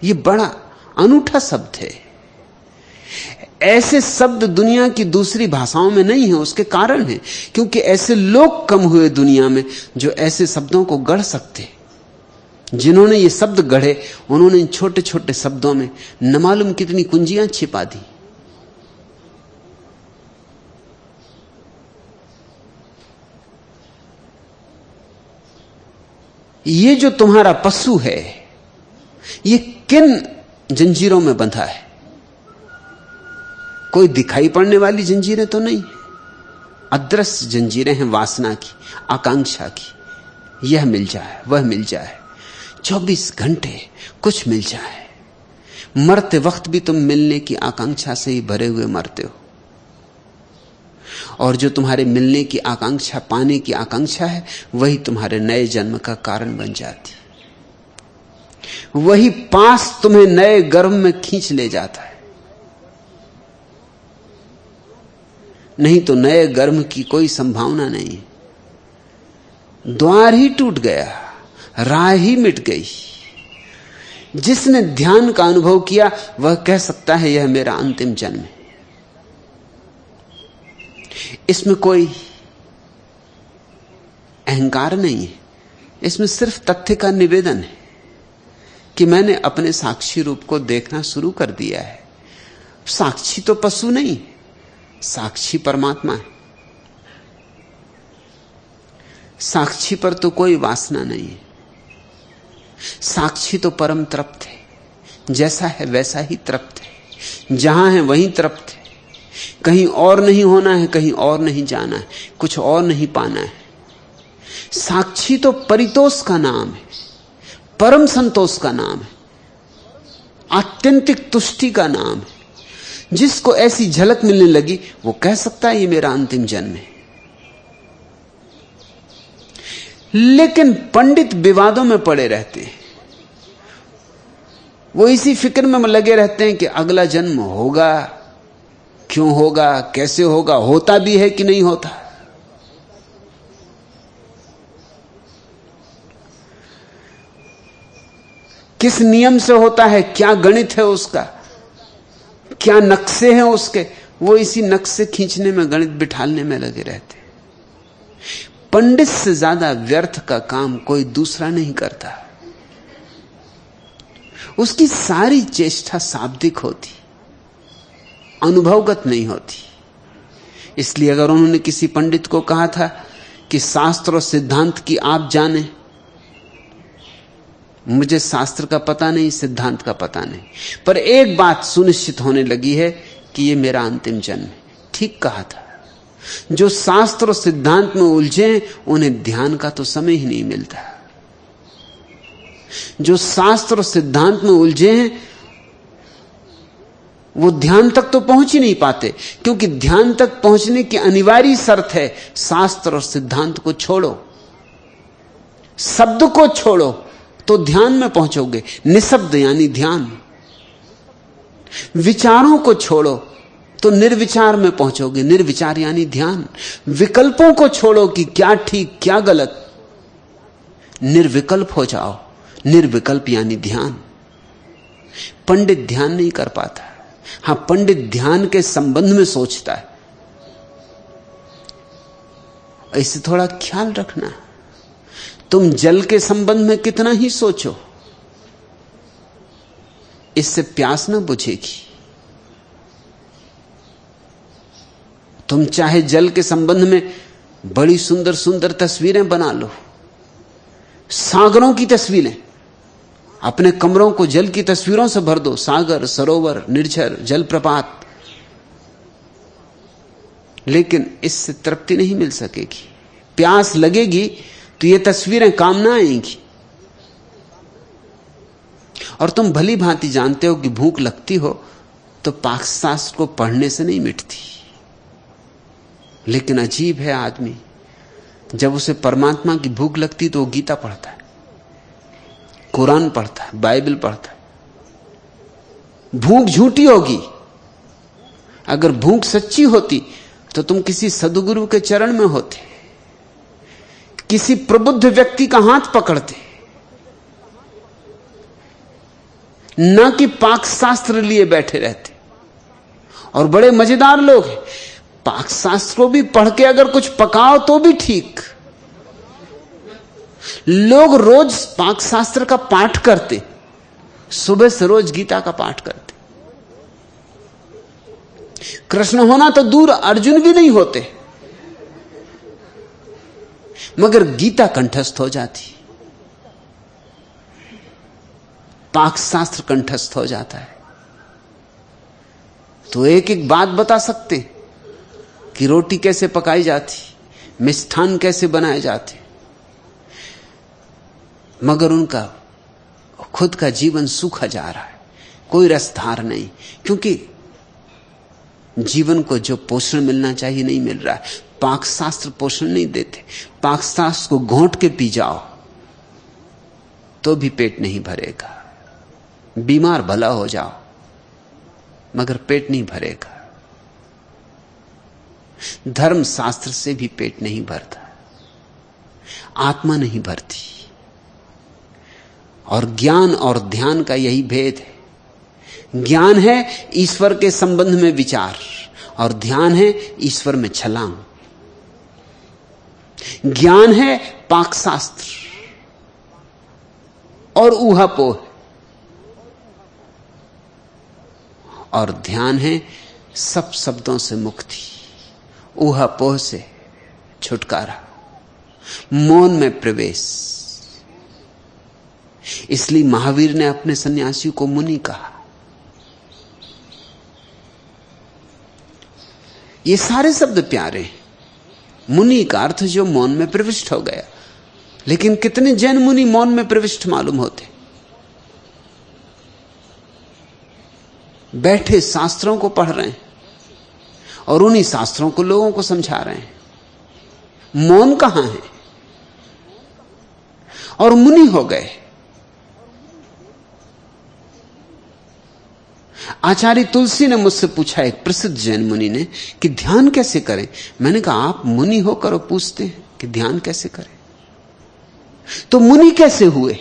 यह बड़ा अनूठा शब्द है। ऐसे शब्द दुनिया की दूसरी भाषाओं में नहीं है। उसके कारण है क्योंकि ऐसे लोग कम हुए दुनिया में जो ऐसे शब्दों को गढ़ सकते। जिन्होंने ये शब्द गढ़े उन्होंने इन छोटे छोटे शब्दों में न मालूम कितनी कुंजियां छिपा दी। ये जो तुम्हारा पशु है ये किन जंजीरों में बंधा है? कोई दिखाई पड़ने वाली जंजीरें तो नहीं, अदृश्य जंजीरें हैं वासना की, आकांक्षा की। यह मिल जाए, वह मिल जाए, 24 घंटे कुछ मिल जाए। मरते वक्त भी तुम मिलने की आकांक्षा से ही भरे हुए मरते हो। और जो तुम्हारे मिलने की आकांक्षा, पाने की आकांक्षा है, वही तुम्हारे नए जन्म का कारण बन जाती। वही पास तुम्हें नए गर्भ में खींच ले जाता है। नहीं तो नए गर्भ की कोई संभावना नहीं। द्वार ही टूट गया, राह ही मिट गई। जिसने ध्यान का अनुभव किया वह कह सकता है यह मेरा अंतिम जन्म है। इसमें कोई अहंकार नहीं है, इसमें सिर्फ तथ्य का निवेदन है कि मैंने अपने साक्षी रूप को देखना शुरू कर दिया है। साक्षी तो पशु नहीं, साक्षी परमात्मा है। साक्षी पर तो कोई वासना नहीं है। साक्षी तो परम तृप्त है, जैसा है वैसा ही तृप्त है, जहां है वहीं तृप्त है। कहीं और नहीं होना है, कहीं और नहीं जाना है, कुछ और नहीं पाना है। साक्षी तो परितोष का नाम है, परम संतोष का नाम है, आत्यंतिक तुष्टि का नाम है। जिसको ऐसी झलक मिलने लगी वो कह सकता है ये मेरा अंतिम जन्म है। लेकिन पंडित विवादों में पड़े रहते हैं। वो इसी फिक्र में लगे रहते हैं कि अगला जन्म होगा, क्यों होगा, कैसे होगा, होता भी है कि नहीं होता। किस नियम से होता है, क्या गणित है उसका, क्या नक्शे हैं उसके। वो इसी नक्शे खींचने में, गणित बिठालने में लगे रहते हैं। पंडित से ज्यादा व्यर्थ का काम कोई दूसरा नहीं करता। उसकी सारी चेष्टा शाब्दिक होती, अनुभवगत नहीं होती। इसलिए अगर उन्होंने किसी पंडित को कहा था कि शास्त्र और सिद्धांत की आप जाने, मुझे शास्त्र का पता नहीं, सिद्धांत का पता नहीं, पर एक बात सुनिश्चित होने लगी है कि यह मेरा अंतिम जन्म है, ठीक कहा था। जो शास्त्र और सिद्धांत में उलझे उन्हें ध्यान का तो समय ही नहीं मिलता। जो शास्त्र और सिद्धांत में उलझे हैं वो ध्यान तक तो पहुंच ही नहीं पाते, क्योंकि ध्यान तक पहुंचने की अनिवार्य शर्त है शास्त्र और सिद्धांत को छोड़ो, शब्द को छोड़ो तो ध्यान में पहुंचोगे। निशब्द यानी ध्यान। विचारों को छोड़ो तो निर्विचार में पहुंचोगे, निर्विचार यानी ध्यान। विकल्पों को छोड़ो कि क्या ठीक क्या गलत, निर्विकल्प हो जाओ, निर्विकल्प यानी ध्यान। पंडित ध्यान नहीं कर पाता। हां, पंडित ध्यान के संबंध में सोचता है। ऐसे थोड़ा ख्याल रखना, तुम जल के संबंध में कितना ही सोचो, इससे प्यास न बुझेगी। तुम चाहे जल के संबंध में बड़ी सुंदर सुंदर तस्वीरें बना लो, सागरों की तस्वीरें, अपने कमरों को जल की तस्वीरों से भर दो, सागर, सरोवर, निर्झर, जलप्रपात, लेकिन इससे तृप्ति नहीं मिल सकेगी। प्यास लगेगी तो ये तस्वीरें काम ना आएंगी। और तुम भली भांति जानते हो कि भूख लगती हो तो पाकशास्त्र को पढ़ने से नहीं मिटती। लेकिन अजीब है आदमी, जब उसे परमात्मा की भूख लगती तो वो गीता पढ़ता है, कुरान पढ़ता है, बाइबल पढ़ता है। भूख झूठी होगी। अगर भूख सच्ची होती तो तुम किसी सद्गुरु के चरण में होते, किसी प्रबुद्ध व्यक्ति का हाथ पकड़ते, ना कि पाकशास्त्र लिए बैठे रहते। और बड़े मजेदार लोग हैं, पाकशास्त्र को भी पढ़ के अगर कुछ पकाओ तो भी ठीक। लोग रोज पाकशास्त्र का पाठ करते, सुबह से रोज गीता का पाठ करते। कृष्ण होना तो दूर, अर्जुन भी नहीं होते, मगर गीता कंठस्थ हो जाती, पाकशास्त्र कंठस्थ हो जाता है। तो एक एक बात बता सकते कि रोटी कैसे पकाई जाती, मिष्ठान कैसे बनाए जाते, मगर उनका खुद का जीवन सूखा जा रहा है, कोई रसधार नहीं, क्योंकि जीवन को जो पोषण मिलना चाहिए नहीं मिल रहा है। पाकशास्त्र पोषण नहीं देते। पाकशास्त्र को घोंट के पी जाओ तो भी पेट नहीं भरेगा। बीमार भला हो जाओ मगर पेट नहीं भरेगा। धर्म शास्त्र से भी पेट नहीं भरता, आत्मा नहीं भरती। और ज्ञान और ध्यान का यही भेद है। ज्ञान है ईश्वर के संबंध में विचार, और ध्यान है ईश्वर में छलांग। ज्ञान है पाकशास्त्र और ऊहापोह, और ध्यान है सब शब्दों से मुक्ति, ऊहापोह से छुटकारा, मौन में प्रवेश। इसलिए महावीर ने अपने सन्यासी को मुनि कहा। ये सारे शब्द प्यारे हैं। मुनि का अर्थ जो मौन में प्रविष्ट हो गया। लेकिन कितने जैन मुनि मौन में प्रविष्ट मालूम होते? बैठे शास्त्रों को पढ़ रहे हैं और उन्हीं शास्त्रों को लोगों को समझा रहे हैं। मौन कहां है? और मुनि हो गए। आचार्य तुलसी ने मुझसे पूछा, एक प्रसिद्ध जैन मुनि ने, कि ध्यान कैसे करें। मैंने कहा आप मुनि होकर और पूछते हैं कि ध्यान कैसे करें? तो मुनि कैसे हुए?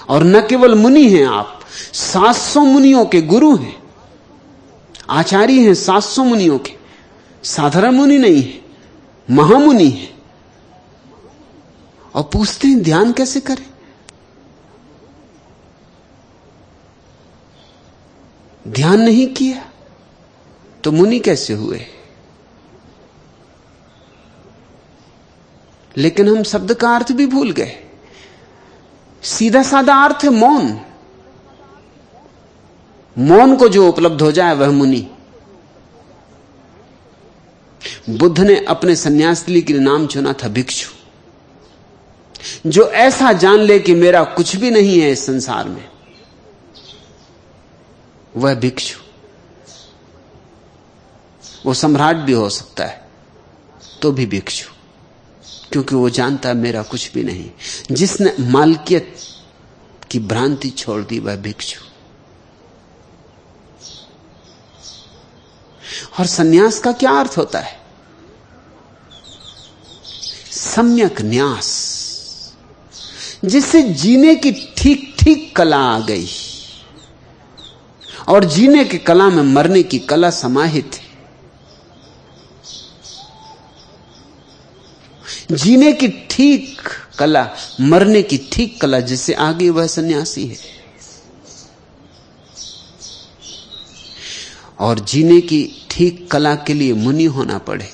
और न केवल मुनि हैं आप, 700 मुनियों के गुरु हैं, आचार्य हैं 700 मुनियों के। साधारण मुनि नहीं है, महामुनि है। और पूछते हैं ध्यान कैसे करें? ध्यान नहीं किया तो मुनि कैसे हुए? लेकिन हम शब्द का अर्थ भी भूल गए। सीधा साधा अर्थ है मौन। मौन को जो उपलब्ध हो जाए वह मुनि। बुद्ध ने अपने सन्यास के लिए नाम चुना था भिक्षु। जो ऐसा जान ले कि मेरा कुछ भी नहीं है इस संसार में, वह भिक्षु। वो सम्राट भी हो सकता है तो भी भिक्षु, क्योंकि वो जानता है मेरा कुछ भी नहीं। जिसने मालकियत की भ्रांति छोड़ दी वह भिक्षु। और सन्यास का क्या अर्थ होता है? सम्यक न्यास, जिससे जीने की ठीक ठीक कला आ गई। और जीने की कला में मरने की कला समाहित है। जीने की ठीक कला, मरने की ठीक कला जिससे आगे वह सन्यासी है। और जीने की ठीक कला के लिए मुनि होना पड़े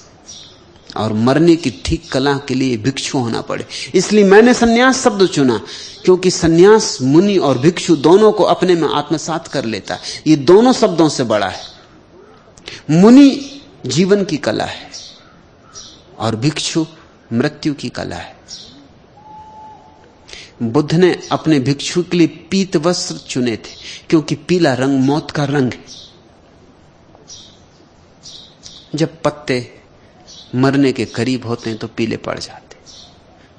और मरने की ठीक कला के लिए भिक्षु होना पड़े। इसलिए मैंने सन्यास शब्द चुना, क्योंकि सन्यास मुनि और भिक्षु दोनों को अपने में आत्मसात कर लेता है। ये दोनों शब्दों से बड़ा है। मुनि जीवन की कला है और भिक्षु मृत्यु की कला है। बुद्ध ने अपने भिक्षु के लिए पीत वस्त्र चुने थे, क्योंकि पीला रंग मौत का रंग है। जब पत्ते मरने के करीब होते हैं तो पीले पड़ जाते।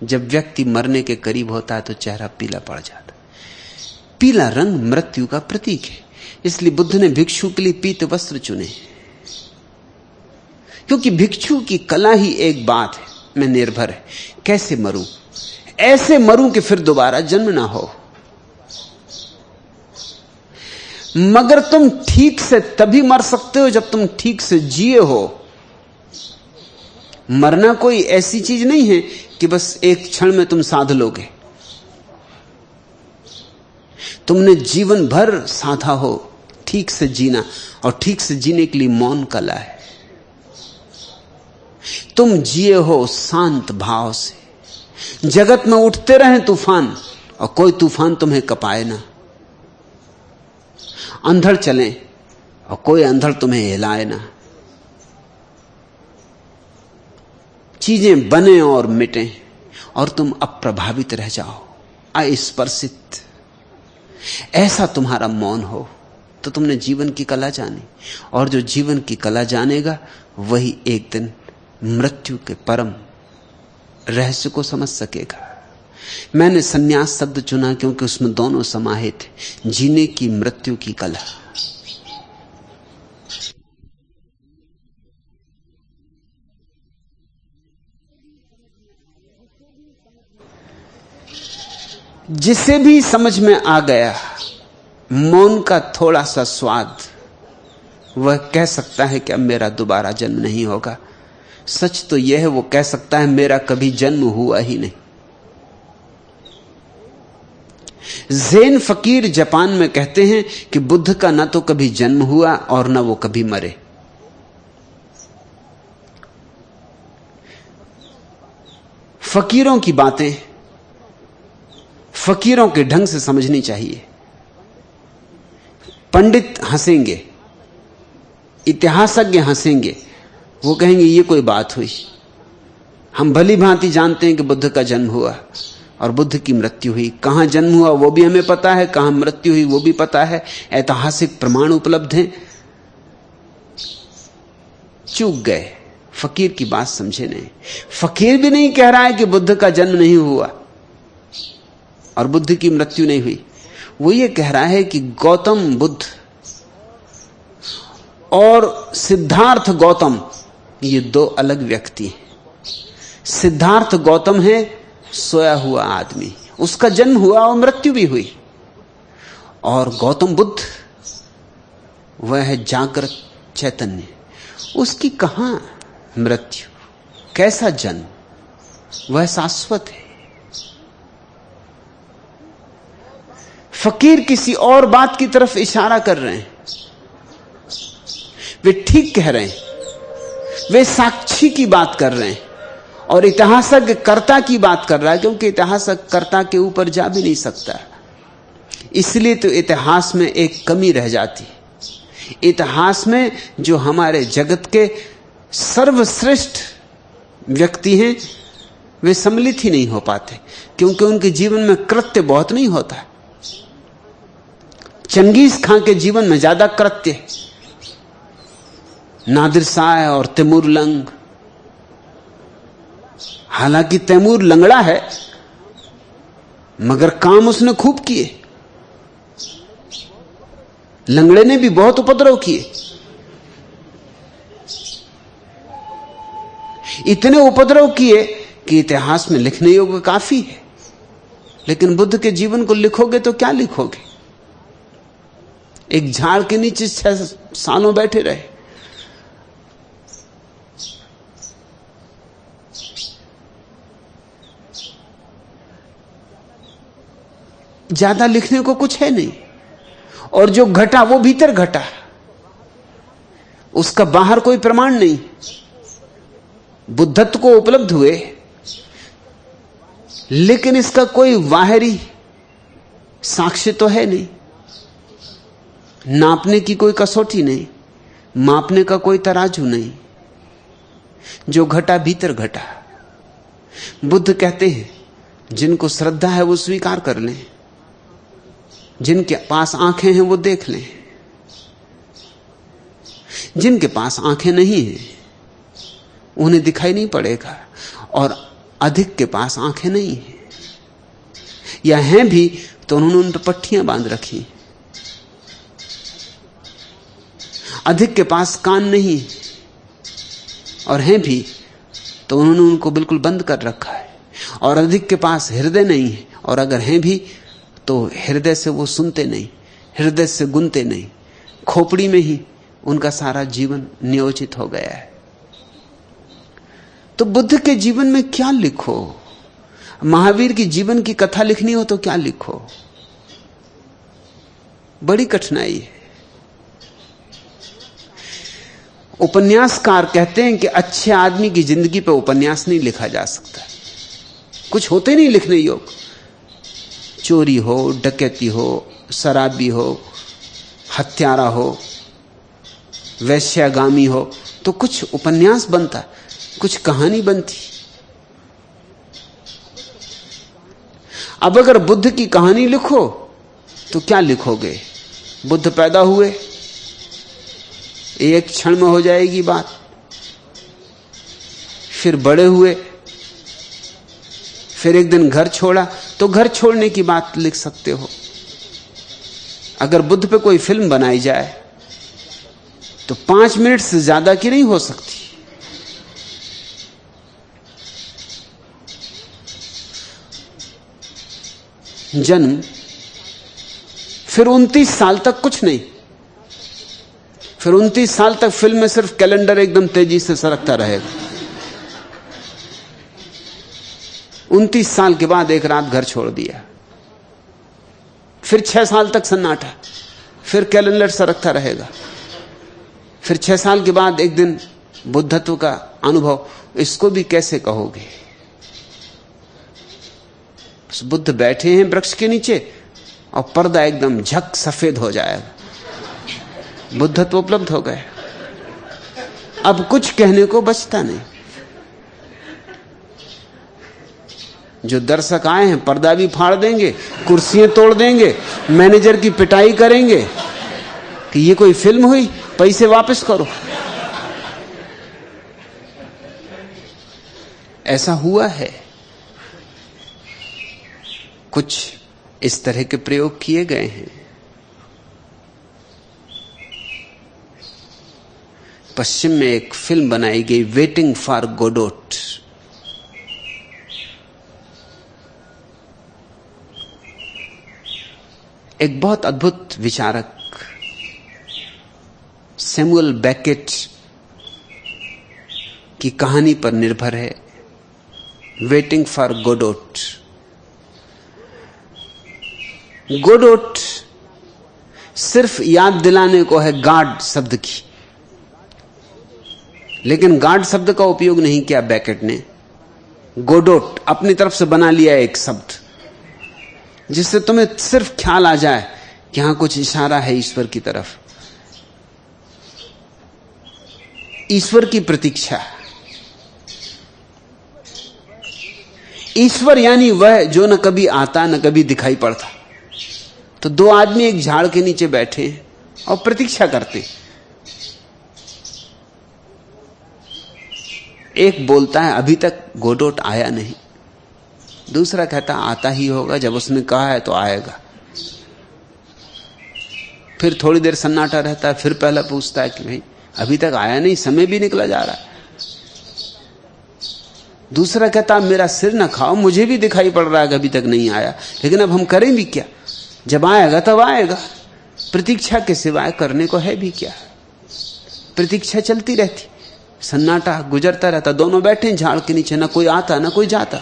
जब व्यक्ति मरने के करीब होता है तो चेहरा पीला पड़ जाता। पीला रंग मृत्यु का प्रतीक है। इसलिए बुद्ध ने भिक्षु के लिए पीत वस्त्र चुने, क्योंकि भिक्षु की कला ही एक बात है में निर्भर है। कैसे मरूं? ऐसे मरूं कि फिर दोबारा जन्म ना हो। मगर तुम ठीक से तभी मर सकते हो जब तुम ठीक से जिए हो। मरना कोई ऐसी चीज नहीं है कि बस एक क्षण में तुम साध लोगे। तुमने जीवन भर साधा हो ठीक से जीना, और ठीक से जीने के लिए मौन कला है। तुम जिए हो शांत भाव से। जगत में उठते रहे तूफान और कोई तूफान तुम्हें कपाए ना। अंधड़ चले और कोई अंधड़ तुम्हें हिलाए ना। चीजें बने और मिटे और तुम अप्रभावित रह जाओ, अस्पर्शित। ऐसा तुम्हारा मौन हो तो तुमने जीवन की कला जानी। और जो जीवन की कला जानेगा वही एक दिन मृत्यु के परम रहस्य को समझ सकेगा। मैंने सन्यास शब्द चुना क्योंकि उसमें दोनों समाहित है, जीने की, मृत्यु की कला। जिसे भी समझ में आ गया मौन का थोड़ा सा स्वाद, वह कह सकता है कि अब मेरा दोबारा जन्म नहीं होगा। सच तो यह है, वो कह सकता है मेरा कभी जन्म हुआ ही नहीं। ज़ेन फकीर जापान में कहते हैं कि बुद्ध का न तो कभी जन्म हुआ और न वो कभी मरे। फकीरों की बातें फकीरों के ढंग से समझनी चाहिए। पंडित हंसेंगे, इतिहासज्ञ हंसेंगे, वो कहेंगे ये कोई बात हुई। हम भली भांति जानते हैं कि बुद्ध का जन्म हुआ और बुद्ध की मृत्यु हुई। कहां जन्म हुआ वो भी हमें पता है, कहां मृत्यु हुई वो भी पता है, ऐतिहासिक प्रमाण उपलब्ध हैं। चूक गए, फकीर की बात समझे नहीं। फकीर भी नहीं कह रहा है कि बुद्ध का जन्म नहीं हुआ और बुद्ध की मृत्यु नहीं हुई। वो ये कह रहा है कि गौतम बुद्ध और सिद्धार्थ गौतम ये दो अलग व्यक्ति हैं। सिद्धार्थ गौतम है सोया हुआ आदमी, उसका जन्म हुआ और मृत्यु भी हुई। और गौतम बुद्ध वह है जागृत चैतन्य, उसकी कहां मृत्यु, कैसा जन्म, वह शाश्वत है। फकीर किसी और बात की तरफ इशारा कर रहे हैं। वे ठीक कह रहे हैं, वे साक्षी की बात कर रहे हैं और इतिहासज्ञ कर्ता की बात कर रहा है, क्योंकि इतिहासज्ञ कर्ता के ऊपर जा भी नहीं सकता। इसलिए तो इतिहास में एक कमी रह जाती। इतिहास में जो हमारे जगत के सर्वश्रेष्ठ व्यक्ति हैं वे सम्मिलित ही नहीं हो पाते, क्योंकि उनके जीवन में कृत्य बहुत नहीं होता। चंगेज खां के जीवन में ज्यादा कृत्य है, नादिर शाह और तैमूर लंग। हालांकि तैमूर लंगड़ा है मगर काम उसने खूब किए। लंगड़े ने भी बहुत उपद्रव किए, इतने उपद्रव किए कि इतिहास में लिखने योग्य काफी है। लेकिन बुद्ध के जीवन को लिखोगे तो क्या लिखोगे? एक झाड़ के नीचे 6 सालों बैठे रहे, ज्यादा लिखने को कुछ है नहीं। और जो घटा वो भीतर घटा, उसका बाहर कोई प्रमाण नहीं। बुद्धत्व को उपलब्ध हुए लेकिन इसका कोई बाहरी साक्ष्य तो है नहीं, नापने की कोई कसौटी नहीं, मापने का कोई तराजू नहीं। जो घटा भीतर घटा। बुद्ध कहते हैं जिनको श्रद्धा है वो स्वीकार कर लें, जिनके पास आंखें हैं वो देख लें। जिनके पास आंखें नहीं हैं उन्हें दिखाई नहीं पड़ेगा, और अधिक के पास आंखें नहीं हैं, या हैं भी तो उन्होंने उन पर पट्टियां बांध रखी। अधिक के पास कान नहीं और हैं भी तो उन्होंने उनको बिल्कुल बंद कर रखा है। और अधिक के पास हृदय नहीं है, और अगर हैं भी तो हृदय से वो सुनते नहीं, हृदय से गुनते नहीं। खोपड़ी में ही उनका सारा जीवन नियोजित हो गया है। तो बुद्ध के जीवन में क्या लिखो? महावीर की जीवन की कथा लिखनी हो तो क्या लिखो? बड़ी कठिनाई है। उपन्यासकार कहते हैं कि अच्छे आदमी की जिंदगी पर उपन्यास नहीं लिखा जा सकता, कुछ होते नहीं लिखने योग। चोरी हो, डकैती हो, शराबी हो, हत्यारा हो, वैश्यागामी हो, तो कुछ उपन्यास बनता, कुछ कहानी बनती। अब अगर बुद्ध की कहानी लिखो तो क्या लिखोगे? बुद्ध पैदा हुए, एक क्षण में हो जाएगी बात, फिर बड़े हुए, फिर एक दिन घर छोड़ा, तो घर छोड़ने की बात लिख सकते हो। अगर बुद्ध पे कोई फिल्म बनाई जाए तो 5 मिनट से ज्यादा की नहीं हो सकती। जन्म, फिर 29 साल तक कुछ नहीं, फिर 29 साल तक फिल्म में सिर्फ कैलेंडर एकदम तेजी से सरकता रहेगा। 29 साल के बाद एक रात घर छोड़ दिया, फिर 6 साल तक सन्नाटा, फिर कैलेंडर सरकता रहेगा, फिर 6 साल के बाद एक दिन बुद्धत्व का अनुभव। इसको भी कैसे कहोगे? बुद्ध बैठे हैं वृक्ष के नीचे और पर्दा एकदम झक सफेद हो जाएगा, बुद्धत्व उपलब्ध हो गए, अब कुछ कहने को बचता नहीं। जो दर्शक आए हैं पर्दा भी फाड़ देंगे, कुर्सियां तोड़ देंगे, मैनेजर की पिटाई करेंगे कि ये कोई फिल्म हुई, पैसे वापस करो। ऐसा हुआ है, कुछ इस तरह के प्रयोग किए गए हैं। पश्चिम में एक फिल्म बनाई गई वेटिंग फॉर गोडोट। एक बहुत अद्भुत विचारक सैमुअल बेकेट की कहानी पर निर्भर है वेटिंग फॉर गोडोट। गोडोट सिर्फ याद दिलाने को है गार्ड शब्द की, लेकिन गार्ड शब्द का उपयोग नहीं किया बेकेट ने। गोडोट अपनी तरफ से बना लिया एक शब्द जिससे तुम्हें सिर्फ ख्याल आ जाए कि यहां कुछ इशारा है ईश्वर की तरफ। ईश्वर की प्रतीक्षा। ईश्वर यानी वह जो न कभी आता न कभी दिखाई पड़ता। तो दो आदमी एक झाड़ के नीचे बैठे और प्रतीक्षा करते। एक बोलता है अभी तक गोडोट आया नहीं, दूसरा कहता आता ही होगा, जब उसने कहा है तो आएगा। फिर थोड़ी देर सन्नाटा रहता है, फिर पहला पूछता है कि भाई अभी तक आया नहीं, समय भी निकला जा रहा है। दूसरा कहता मेरा सिर न खाओ, मुझे भी दिखाई पड़ रहा है कि अभी तक नहीं आया, लेकिन अब हम करें भी क्या, जब आएगा तब आएगा। प्रतीक्षा के सिवाय करने को है भी क्या। प्रतीक्षा चलती रहती, सन्नाटा गुजरता रहता, दोनों बैठे झाड़ के नीचे, ना कोई आता ना कोई जाता।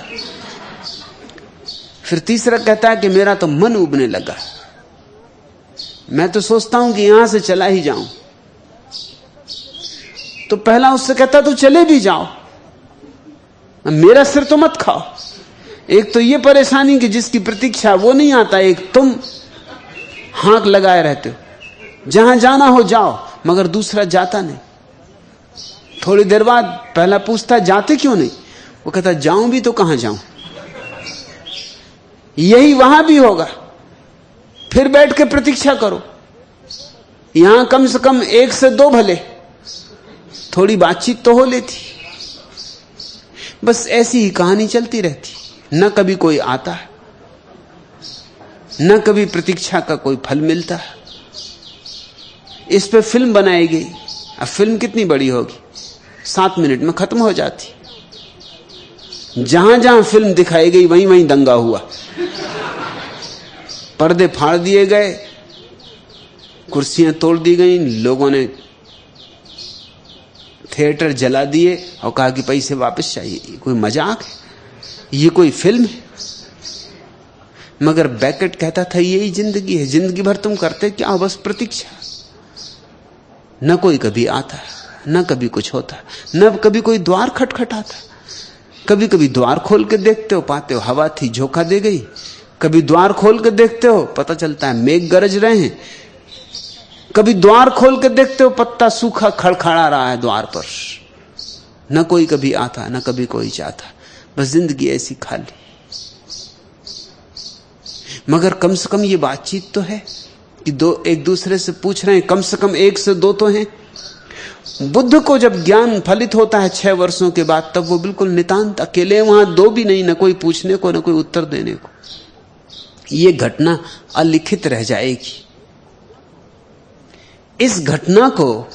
फिर तीसरा कहता है कि मेरा तो मन उबने लगा, मैं तो सोचता हूं कि यहां से चला ही जाऊं। तो पहला उससे कहता तो चले भी जाओ, मेरा सिर तो मत खाओ। एक तो ये परेशानी कि जिसकी प्रतीक्षा वो नहीं आता, एक तुम हाथ लगाए रहते हो, जहां जाना हो जाओ, मगर दूसरा जाता नहीं। थोड़ी देर बाद पहला पूछता जाते क्यों नहीं, वो कहता जाऊं भी तो कहां जाऊं, यही वहां भी होगा। फिर बैठ के प्रतीक्षा करो, यहां कम से कम 1 से 2 भले, थोड़ी बातचीत तो हो लेती। बस ऐसी ही कहानी चलती रहती, न कभी कोई आता, न कभी प्रतीक्षा का कोई फल मिलता। इस पे फिल्म बनाई गई। अब फिल्म कितनी बड़ी होगी, 7 मिनट में खत्म हो जाती। जहां जहां फिल्म दिखाई गई वहीं वहीं दंगा हुआ, पर्दे फाड़ दिए गए, कुर्सियां तोड़ दी गई, लोगों ने थिएटर जला दिए और कहा कि पैसे वापस चाहिए। ये कोई मजाक है, ये कोई फिल्म है। मगर बेकेट कहता था यही जिंदगी है, जिंदगी भर तुम करते क्या हो, बस प्रतीक्षा। न कोई कभी आता, न कभी कुछ होता, न कभी कोई द्वार खटखटाता। कभी कभी द्वार खोल के देखते हो, पाते हो हवा थी झोंका दे गई। कभी द्वार खोल के देखते हो, पता चलता है मेघ गरज रहे हैं। कभी द्वार खोल के देखते हो, पत्ता सूखा खड़खड़ा रहा है द्वार पर। न कोई कभी आता, न कभी कोई जाता, बस जिंदगी ऐसी खाली। मगर कम से कम ये बातचीत तो है कि दो एक दूसरे से पूछ रहे हैं, कम से कम 1 से 2 तो हैं। बुद्ध को जब ज्ञान फलित होता है 6 वर्षों के बाद, तब वो बिल्कुल नितांत अकेले, वहां 2 भी नहीं, न कोई पूछने को न कोई उत्तर देने को। ये घटना अलिखित रह जाएगी। इस घटना को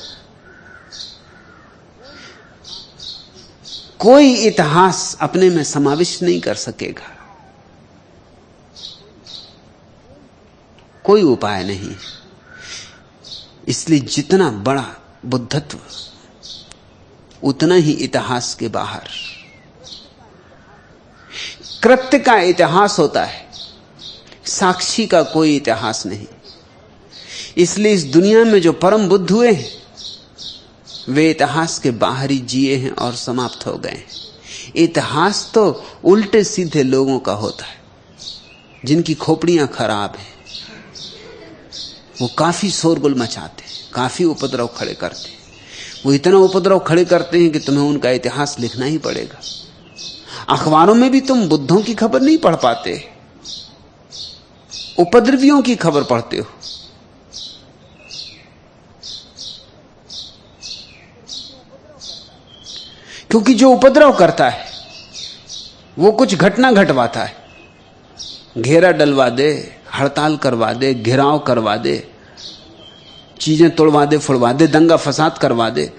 कोई इतिहास अपने में समाविष्ट नहीं कर सकेगा, कोई उपाय नहीं। इसलिए जितना बड़ा बुद्धत्व उतना ही इतिहास के बाहर। कृत्य का इतिहास होता है, साक्षी का कोई इतिहास नहीं। इसलिए इस दुनिया में जो परम बुद्ध हुए हैं वे इतिहास के बाहर ही जिए हैं और समाप्त हो गए हैं। इतिहास तो उल्टे सीधे लोगों का होता है जिनकी खोपड़ियां खराब हैं। वो काफी शोरगुल मचाते हैं, काफी उपद्रव खड़े करते हैं। वो इतना उपद्रव खड़े करते हैं कि तुम्हें उनका इतिहास लिखना ही पड़ेगा। अखबारों में भी तुम बुद्धों की खबर नहीं पढ़ पाते, उपद्रवियों की खबर पढ़ते हो। क्योंकि जो उपद्रव करता है वो कुछ घटना घटवाता है, घेरा डलवा दे, हड़ताल करवा दे, घेराव करवा दे, चीजें तोड़वा दे, फुड़वा दे, दंगा फसाद करवा दे,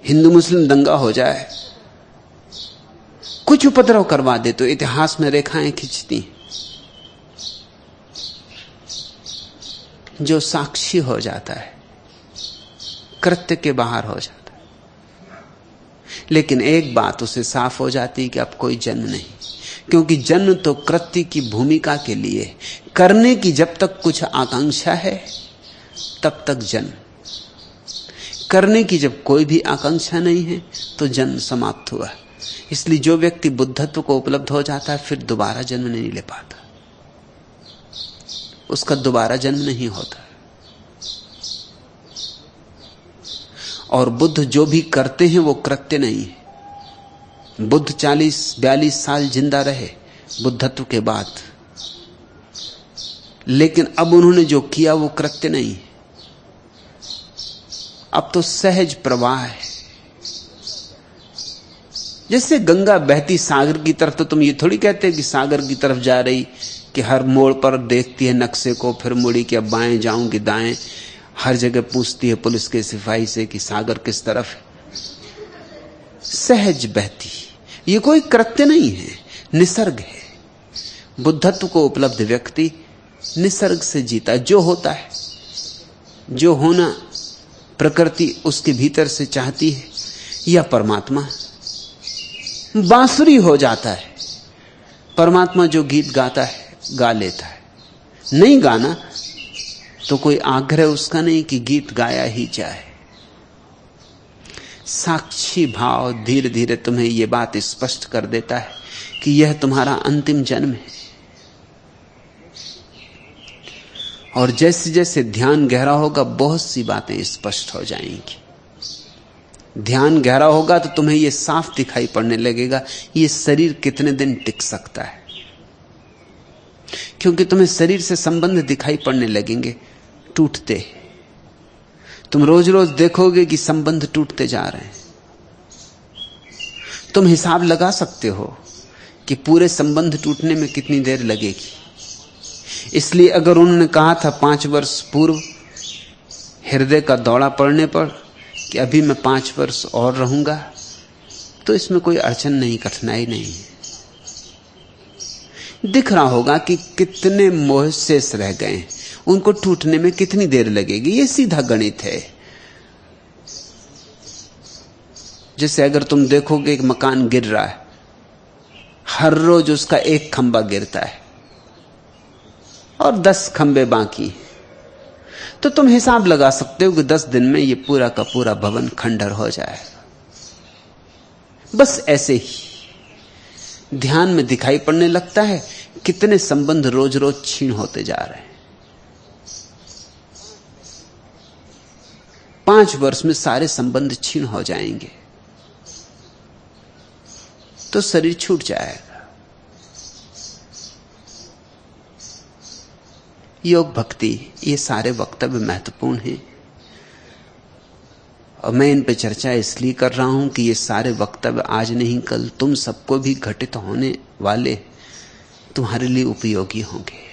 हिंदू मुस्लिम दंगा हो जाए, कुछ उपद्रव करवा दे तो इतिहास में रेखाएं खींचती। जो साक्षी हो जाता है कृत्य के बाहर हो जाता है। लेकिन एक बात उसे साफ हो जाती कि अब कोई जन्म नहीं, क्योंकि जन्म तो कृत्य की भूमिका के लिए, करने की जब तक कुछ आकांक्षा है तब तक जन्म। करने की जब कोई भी आकांक्षा नहीं है तो जन्म समाप्त हुआ। इसलिए जो व्यक्ति बुद्धत्व को उपलब्ध हो जाता है फिर दोबारा जन्म नहीं ले पाता, उसका दोबारा जन्म नहीं होता। और बुद्ध जो भी करते हैं वो कृत्य नहीं है। बुद्ध 40-42 साल जिंदा रहे बुद्धत्व के बाद, लेकिन अब उन्होंने जो किया वो कृत्य नहीं है। अब तो सहज प्रवाह है। जैसे गंगा बहती सागर की तरफ, तो तुम ये थोड़ी कहते कि सागर की तरफ जा रही कि हर मोड़ पर देखती है नक्शे को, फिर मुड़ी कि अब बाएं जाऊं कि दाएं। हर जगह पूछती है पुलिस के सिपाही से कि सागर किस तरफ है। सहज बहती, ये कोई कृत्य नहीं है, निसर्ग है। बुद्धत्व को उपलब्ध व्यक्ति निसर्ग से जीता। जो होता है, जो होना प्रकृति उसके भीतर से चाहती है, या परमात्मा बांसुरी हो जाता है। परमात्मा जो गीत गाता है गा लेता है, नहीं गाना तो कोई आग्रह उसका नहीं कि गीत गाया ही जाए। साक्षी भाव धीरे धीरे तुम्हें यह बात स्पष्ट कर देता है कि यह तुम्हारा अंतिम जन्म है। और जैसे जैसे ध्यान गहरा होगा बहुत सी बातें स्पष्ट हो जाएंगी। ध्यान गहरा होगा तो तुम्हें यह साफ दिखाई पड़ने लगेगा ये शरीर कितने दिन टिक सकता है, क्योंकि तुम्हें शरीर से संबंध दिखाई पड़ने लगेंगे टूटते। तुम रोज रोज देखोगे कि संबंध टूटते जा रहे हैं। तुम हिसाब लगा सकते हो कि पूरे संबंध टूटने में कितनी देर लगेगी। इसलिए अगर उन्होंने कहा था 5 वर्ष पूर्व हृदय का दौरा पड़ने पर कि अभी मैं 5 वर्ष और रहूंगा, तो इसमें कोई अड़चन नहीं, कठिनाई नहीं है। दिख रहा होगा कि कितने मोह शेष रह गए, उनको टूटने में कितनी देर लगेगी। ये सीधा गणित है। जैसे अगर तुम देखोगे एक मकान गिर रहा है, हर रोज उसका एक खंबा गिरता है और 10 खंबे बाकी, तो तुम हिसाब लगा सकते हो कि 10 दिन में ये पूरा का पूरा भवन खंडर हो जाएगा। बस ऐसे ही ध्यान में दिखाई पड़ने लगता है कितने संबंध रोज रोज छीन होते जा रहे हैं। 5 वर्ष में सारे संबंध छीन हो जाएंगे तो शरीर छूट जाएगा। योग भक्ति, ये सारे वक्तव्य महत्वपूर्ण हैं और मैं इन पर चर्चा इसलिए कर रहा हूं कि ये सारे वक्तव्य आज नहीं कल तुम सबको भी घटित होने वाले, तुम्हारे लिए उपयोगी होंगे।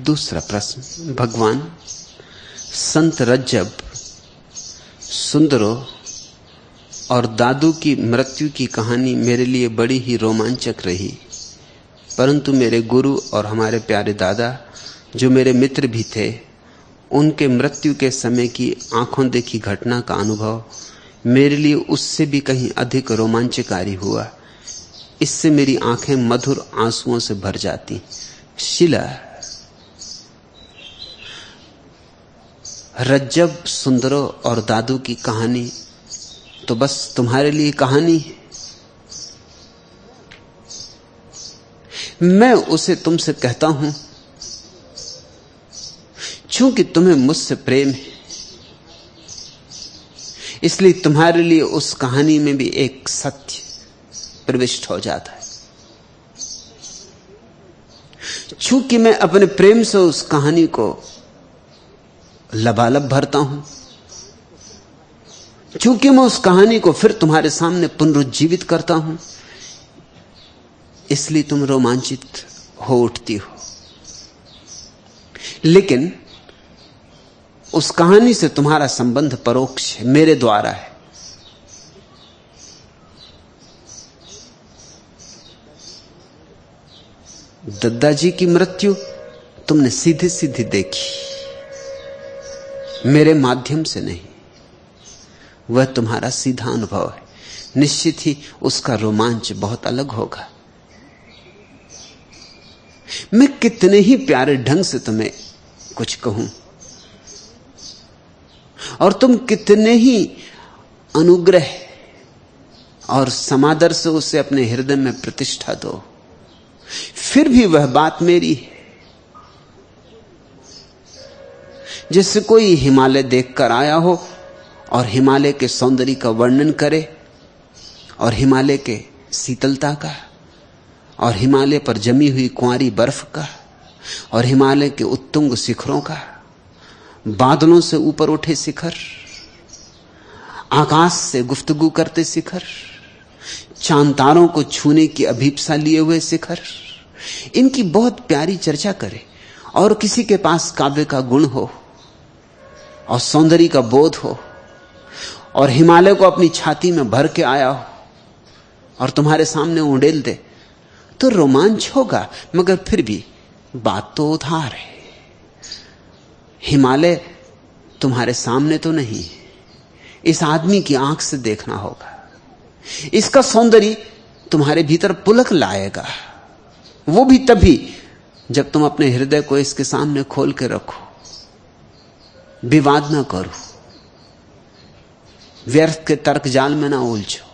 दूसरा प्रश्न, भगवान संत रज्जब, सुंदरो और दादू की मृत्यु की कहानी मेरे लिए बड़ी ही रोमांचक रही। परंतु मेरे गुरु और हमारे प्यारे दादा जो मेरे मित्र भी थे, उनके मृत्यु के समय की आंखों देखी घटना का अनुभव मेरे लिए उससे भी कहीं अधिक रोमांचकारी हुआ। इससे मेरी आंखें मधुर आंसुओं से भर जाती। शिला, रज्जब, सुंदरो और दादू की कहानी तो बस तुम्हारे लिए कहानी है। मैं उसे तुमसे कहता हूं चूंकि तुम्हें मुझसे प्रेम है, इसलिए तुम्हारे लिए उस कहानी में भी एक सत्य प्रविष्ट हो जाता है। चूंकि मैं अपने प्रेम से उस कहानी को लबालब भरता हूं, चूंकि मैं उस कहानी को फिर तुम्हारे सामने पुनरुज्जीवित करता हूं, इसलिए तुम रोमांचित हो उठती हो। लेकिन उस कहानी से तुम्हारा संबंध परोक्ष है, मेरे द्वारा है। दद्दाजी की मृत्यु तुमने सीधी सीधी देखी, मेरे माध्यम से नहीं। वह तुम्हारा सीधा अनुभव है। निश्चित ही उसका रोमांच बहुत अलग होगा। मैं कितने ही प्यारे ढंग से तुम्हें कुछ कहूं और तुम कितने ही अनुग्रह और समादर से उसे अपने हृदय में प्रतिष्ठा दो, फिर भी वह बात मेरी है। जैसे कोई हिमालय देखकर आया हो और हिमालय के सौंदर्य का वर्णन करे, और हिमालय के शीतलता का, और हिमालय पर जमी हुई कुंवारी बर्फ का, और हिमालय के उत्तुंग शिखरों का, बादलों से ऊपर उठे शिखर, आकाश से गुफ्तगू करते शिखर, चांद तारों को छूने की अभीप्सा लिए हुए शिखर, इनकी बहुत प्यारी चर्चा करे। और किसी के पास काव्य का गुण हो और सौंदर्य का बोध हो और हिमालय को अपनी छाती में भर के आया हो और तुम्हारे सामने उड़ेल दे, तो रोमांच होगा। मगर फिर भी बात तो उधार है। हिमालय तुम्हारे सामने तो नहीं, इस आदमी की आंख से देखना होगा। इसका सौंदर्य तुम्हारे भीतर पुलक लाएगा, वो भी तभी जब तुम अपने हृदय को इसके सामने खोल के रखो, विवाद ना करो, व्यर्थ के तर्क जाल में ना उलझो,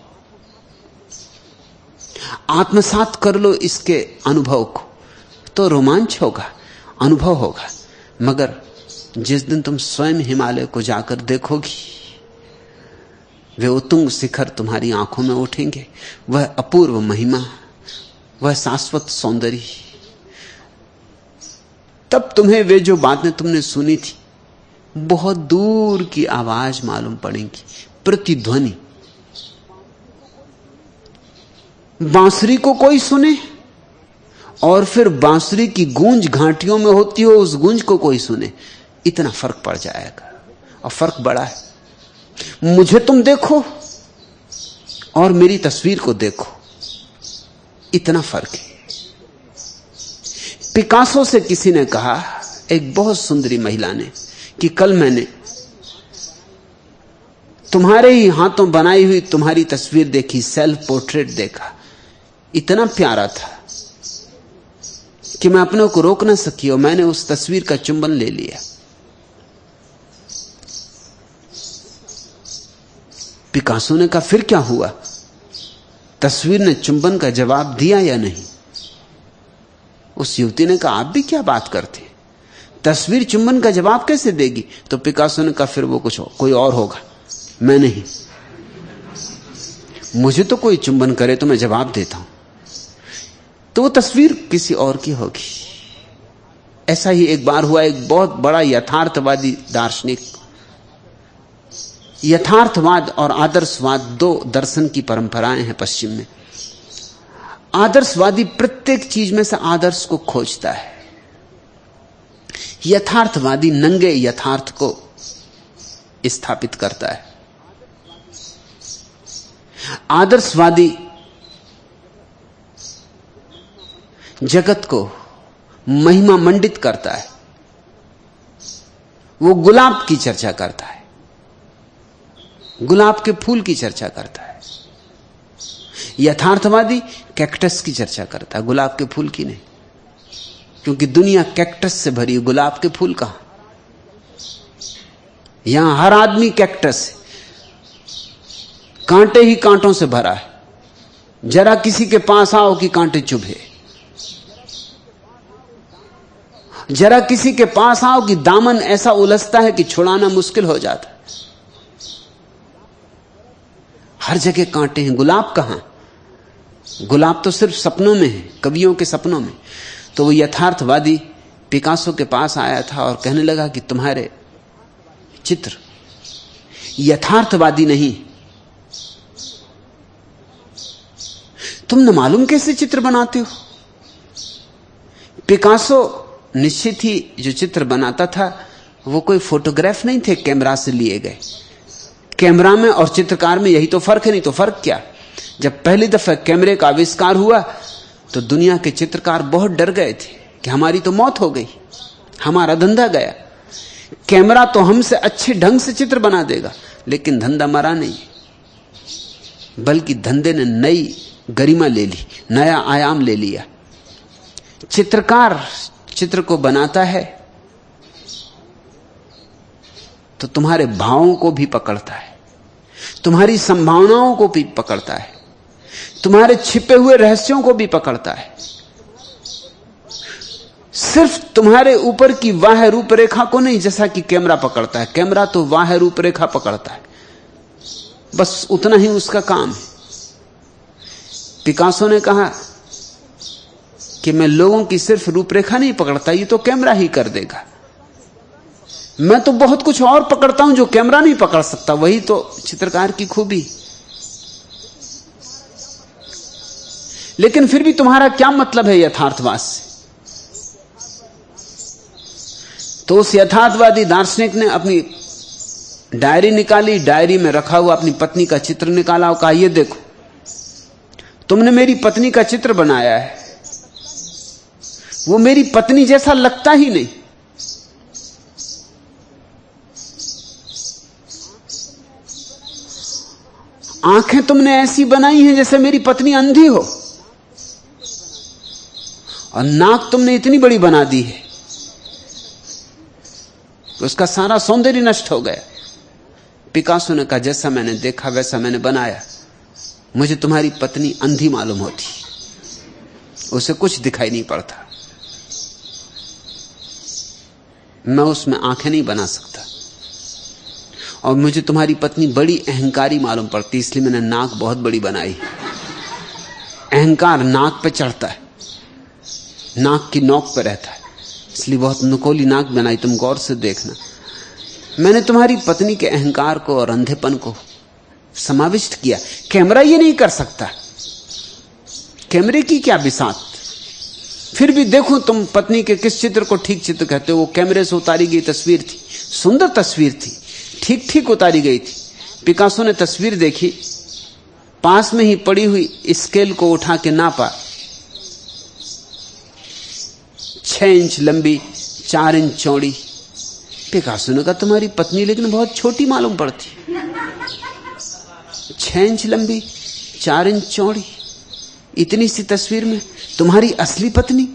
आत्मसात कर लो इसके अनुभव को, तो रोमांच होगा, अनुभव होगा। मगर जिस दिन तुम स्वयं हिमालय को जाकर देखोगी, वे उत्तुंग शिखर तुम्हारी आंखों में उठेंगे, वह अपूर्व महिमा, वह शाश्वत सौंदर्य, तब तुम्हें वे जो बातें तुमने सुनी थी बहुत दूर की आवाज मालूम पड़ेंगी, प्रतिध्वनि। बांसुरी को कोई सुने और फिर बांसुरी की गूंज घाटियों में होती हो, उस गूंज को कोई सुने, इतना फर्क पड़ जाएगा। और फर्क बड़ा है। मुझे तुम देखो और मेरी तस्वीर को देखो, इतना फर्क है। पिकासो से किसी ने कहा, एक बहुत सुंदरी महिला ने, कि कल मैंने तुम्हारे ही हाथों बनाई हुई तुम्हारी तस्वीर देखी, सेल्फ पोर्ट्रेट देखा, इतना प्यारा था कि मैं अपने को रोक ना सकी और मैंने उस तस्वीर का चुंबन ले लिया। पिकासो ने कहा, फिर क्या हुआ? तस्वीर ने चुंबन का जवाब दिया या नहीं? उस युवती ने कहा, आप भी क्या बात करते, तस्वीर चुंबन का जवाब कैसे देगी? तो पिकासो ने कहा, फिर वो कोई और होगा, मैं नहीं। मुझे तो कोई चुंबन करे तो मैं जवाब देता हूं, तो वो तस्वीर किसी और की होगी। ऐसा ही एक बार हुआ। एक बहुत बड़ा यथार्थवादी दार्शनिक, यथार्थवाद और आदर्शवाद दो दर्शन की परंपराएं हैं पश्चिम में। आदर्शवादी प्रत्येक चीज में से आदर्श को खोजता है, यथार्थवादी नंगे यथार्थ को स्थापित करता है। आदर्शवादी जगत को महिमा मंडित करता है, वो गुलाब की चर्चा करता है, गुलाब के फूल की चर्चा करता है। यथार्थवादी कैक्टस की चर्चा करता है, गुलाब के फूल की नहीं, क्योंकि दुनिया कैक्टस से भरी, गुलाब के फूल कहां। यहां हर आदमी कैक्टस है, कांटे ही कांटों से भरा है। जरा किसी के पास आओ कि कांटे चुभे, जरा किसी के पास आओ कि दामन ऐसा उलझता है कि छुड़ाना मुश्किल हो जाता है। हर जगह कांटे हैं, गुलाब कहां? गुलाब तो सिर्फ सपनों में है, कवियों के सपनों में। तो वो यथार्थवादी पिकासो के पास आया था और कहने लगा कि तुम्हारे चित्र यथार्थवादी नहीं। तुम न मालूम कैसे चित्र बनाते हो? पिकासो निश्चित ही जो चित्र बनाता था वो कोई फोटोग्राफ नहीं थे, कैमरा से लिए गए। कैमरा में और चित्रकार में यही तो फर्क है, नहीं तो फर्क क्या? जब पहली दफा कैमरे का आविष्कार हुआ तो दुनिया के चित्रकार बहुत डर गए थे कि हमारी तो मौत हो गई, हमारा धंधा गया। कैमरा तो हमसे अच्छे ढंग से चित्र बना देगा, लेकिन धंधा मरा नहीं, बल्कि धंधे ने नई गरिमा ले ली, नया आयाम ले लिया। चित्रकार चित्र को बनाता है तो तुम्हारे भावों को भी पकड़ता है, तुम्हारी संभावनाओं को भी पकड़ता है, तुम्हारे छिपे हुए रहस्यों को भी पकड़ता है। सिर्फ तुम्हारे ऊपर की बाह्य रूपरेखा को नहीं, जैसा कि कैमरा पकड़ता है। कैमरा तो बाह्य रूपरेखा पकड़ता है, बस उतना ही उसका काम है। पिकासो ने कहा कि मैं लोगों की सिर्फ रूपरेखा नहीं पकड़ता, ये तो कैमरा ही कर देगा। मैं तो बहुत कुछ और पकड़ता हूं जो कैमरा नहीं पकड़ सकता। वही तो चित्रकार की खूबी। लेकिन फिर भी तुम्हारा क्या मतलब है यथार्थवाद से? तो उस यथार्थवादी दार्शनिक ने अपनी डायरी निकाली, डायरी में रखा हुआ अपनी पत्नी का चित्र निकाला और कहा, ये देखो, तुमने मेरी पत्नी का चित्र बनाया है, वो मेरी पत्नी जैसा लगता ही नहीं। आंखें तुमने ऐसी बनाई हैं जैसे मेरी पत्नी अंधी हो, और नाक तुमने इतनी बड़ी बना दी है कि उसका सारा सौंदर्य नष्ट हो गया। पिकासो ने कहा, जैसा मैंने देखा वैसा मैंने बनाया। मुझे तुम्हारी पत्नी अंधी मालूम होती, उसे कुछ दिखाई नहीं पड़ता, मैं उसमें आंखें नहीं बना सकता। और मुझे तुम्हारी पत्नी बड़ी अहंकारी मालूम पड़ती, इसलिए मैंने नाक बहुत बड़ी बनाई। अहंकार नाक पे चढ़ता है, नाक की नोक पे रहता है, इसलिए बहुत नुकीली नाक बनाई। तुम गौर से देखना, मैंने तुम्हारी पत्नी के अहंकार को और अंधेपन को समाविष्ट किया। कैमरा ये नहीं कर सकता, कैमरे की क्या बिसात। फिर भी देखो, तुम पत्नी के किस चित्र को ठीक चित्र कहते हो? वो कैमरे से उतारी गई तस्वीर थी, सुंदर तस्वीर थी, ठीक ठीक उतारी गई थी। पिकासो ने तस्वीर देखी, पास में ही पड़ी हुई स्केल को उठा के नापा, 6 इंच लंबी, 4 इंच चौड़ी। पिकासो ने कहा, तुम्हारी पत्नी लेकिन बहुत छोटी मालूम पड़ती, 6 इंच लंबी, 4 इंच चौड़ी, इतनी सी तस्वीर में तुम्हारी असली पत्नी।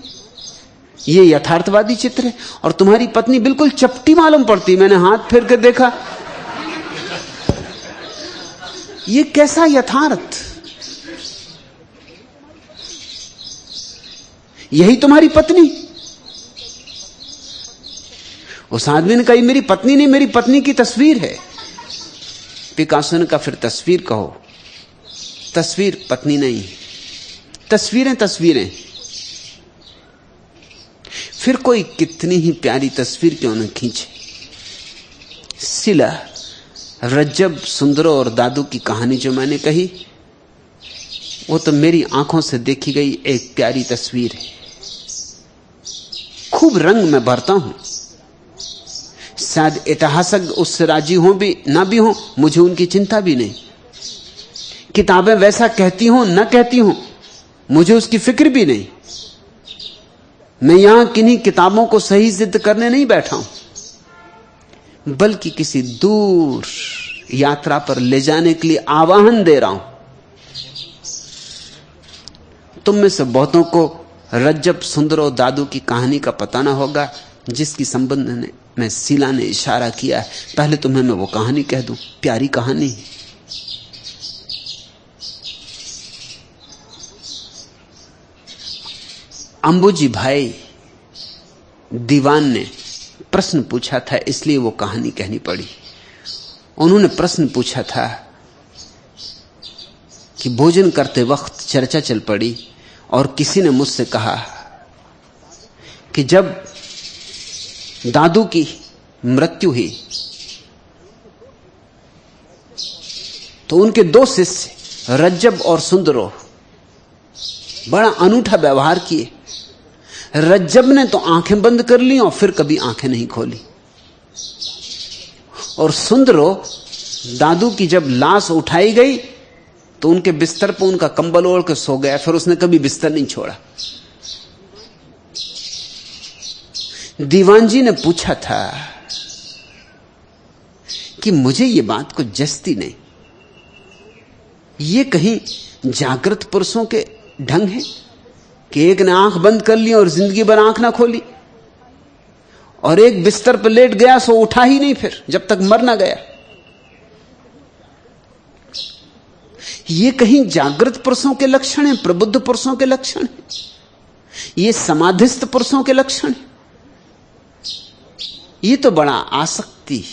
ये यथार्थवादी चित्र है, और तुम्हारी पत्नी बिल्कुल चपटी मालूम पड़ती। मैंने हाथ फेर के देखा, ये कैसा यथार्थ? यही तुम्हारी पत्नी? उस आदमी ने कहा, मेरी पत्नी नहीं, मेरी पत्नी की तस्वीर है। पिकासो ने कहा, फिर तस्वीर कहो, तस्वीर पत्नी नहीं, तस्वीरें तस्वीरें। फिर कोई कितनी ही प्यारी तस्वीर क्यों न खींचे। सिला, रज्जब, सुंदरो और दादू की कहानी जो मैंने कही, वो तो मेरी आंखों से देखी गई एक प्यारी तस्वीर है। खूब रंग में भरता हूं, शायद इतिहासज्ञ उससे राजी हो भी ना भी हो, मुझे उनकी चिंता भी नहीं। किताबें वैसा कहती हो न कहती हो, मुझे उसकी फिक्र भी नहीं। मैं यहां किन्हीं किताबों को सही सिद्ध करने नहीं बैठा हूं, बल्कि किसी दूर यात्रा पर ले जाने के लिए आवाहन दे रहा हूं। तुम में से बहुतों को रज्जब, सुंदर और दादू की कहानी का पता ना होगा, जिसकी संबंध में शीला ने इशारा किया है। पहले तुम्हें मैं वो कहानी कह दूं, प्यारी कहानी। अंबुजी भाई दीवान ने प्रश्न पूछा था, इसलिए वो कहानी कहनी पड़ी। उन्होंने प्रश्न पूछा था कि भोजन करते वक्त चर्चा चल पड़ी और किसी ने मुझसे कहा कि जब दादू की मृत्यु हुई तो उनके दो शिष्य रज्जब और सुंदरो बड़ा अनूठा व्यवहार किए। रज्जब ने तो आंखें बंद कर ली और फिर कभी आंखें नहीं खोली, और सुंदरो दादू की जब लाश उठाई गई तो उनके बिस्तर पर उनका कंबल ओढ़ के सो गया, फिर उसने कभी बिस्तर नहीं छोड़ा। दीवान जी ने पूछा था कि मुझे ये बात को जचती नहीं, ये कहीं जागृत पुरुषों के ढंग है कि एक ने आंख बंद कर ली और जिंदगी भर आंख ना खोली, और एक बिस्तर पर लेट गया सो उठा ही नहीं फिर जब तक मर ना गया। ये कहीं जागृत पुरुषों के लक्षण हैं, प्रबुद्ध पुरुषों के लक्षण हैं, ये समाधिस्थ पुरुषों के लक्षण हैं। ये तो बड़ा आसक्ति,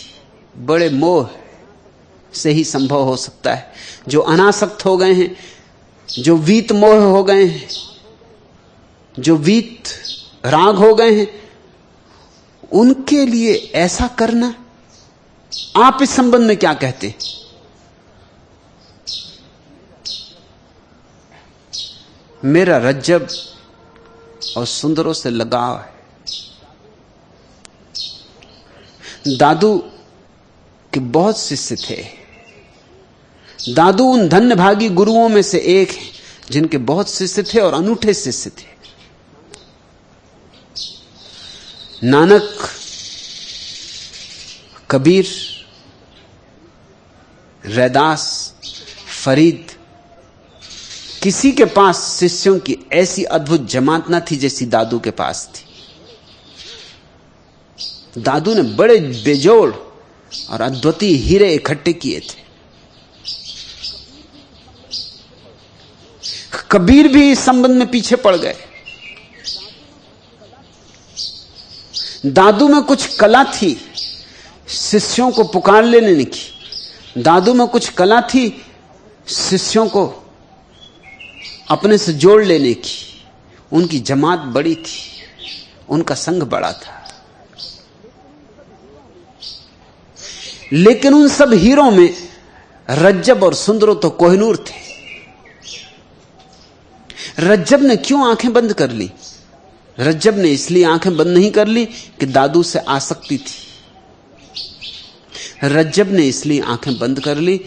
बड़े मोह से ही संभव हो सकता है। जो अनासक्त हो गए हैं, जो वीत मोह हो गए हैं, जो वीत राग हो गए हैं, उनके लिए ऐसा करना, आप इस संबंध में क्या कहते हैं? मेरा रज्जब और सुंदरों से लगाव है। दादू के बहुत शिष्य थे। दादू उन धन्यभागी गुरुओं में से एक हैं जिनके बहुत शिष्य थे और अनूठे शिष्य थे। नानक, कबीर, रैदास, फरीद, किसी के पास शिष्यों की ऐसी अद्भुत जमात न थी जैसी दादू के पास थी। दादू ने बड़े बेजोड़ और अद्वितीय हीरे इकट्ठे किए थे। कबीर भी इस संबंध में पीछे पड़ गए। दादू में कुछ कला थी शिष्यों को पुकार लेने की, दादू में कुछ कला थी शिष्यों को अपने से जोड़ लेने की। उनकी जमात बड़ी थी, उनका संघ बड़ा था। लेकिन उन सब हीरों में रज्जब और सुंदरो तो कोहिनूर थे। रज्जब ने क्यों आंखें बंद कर ली? रज्जब ने इसलिए आंखें बंद नहीं कर ली कि दादू से आसक्ति थी। रज्जब ने इसलिए आंखें बंद कर ली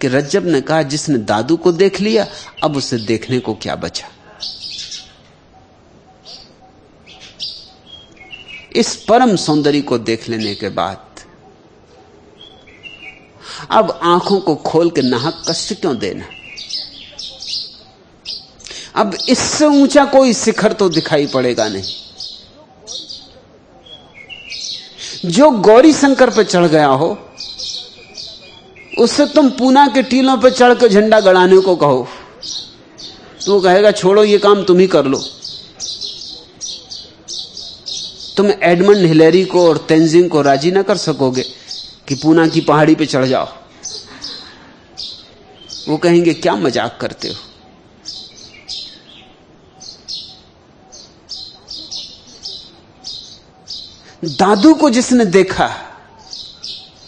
कि रज्जब ने कहा, जिसने दादू को देख लिया अब उसे देखने को क्या बचा। इस परम सौंदर्य को देख लेने के बाद अब आंखों को खोल के नाहक कष्ट क्यों देना? अब इससे ऊंचा कोई शिखर तो दिखाई पड़ेगा नहीं। जो गौरी शंकर पर चढ़ गया हो उससे तुम पूना के टीलों पर चढ़ के झंडा गड़ाने को कहो तो कहेगा छोड़ो ये काम तुम ही कर लो। तुम एडमंड हिलेरी को और तेंजिंग को राजी ना कर सकोगे कि पूना की पहाड़ी पे चढ़ जाओ। वो कहेंगे क्या मजाक करते हो। दादू को जिसने देखा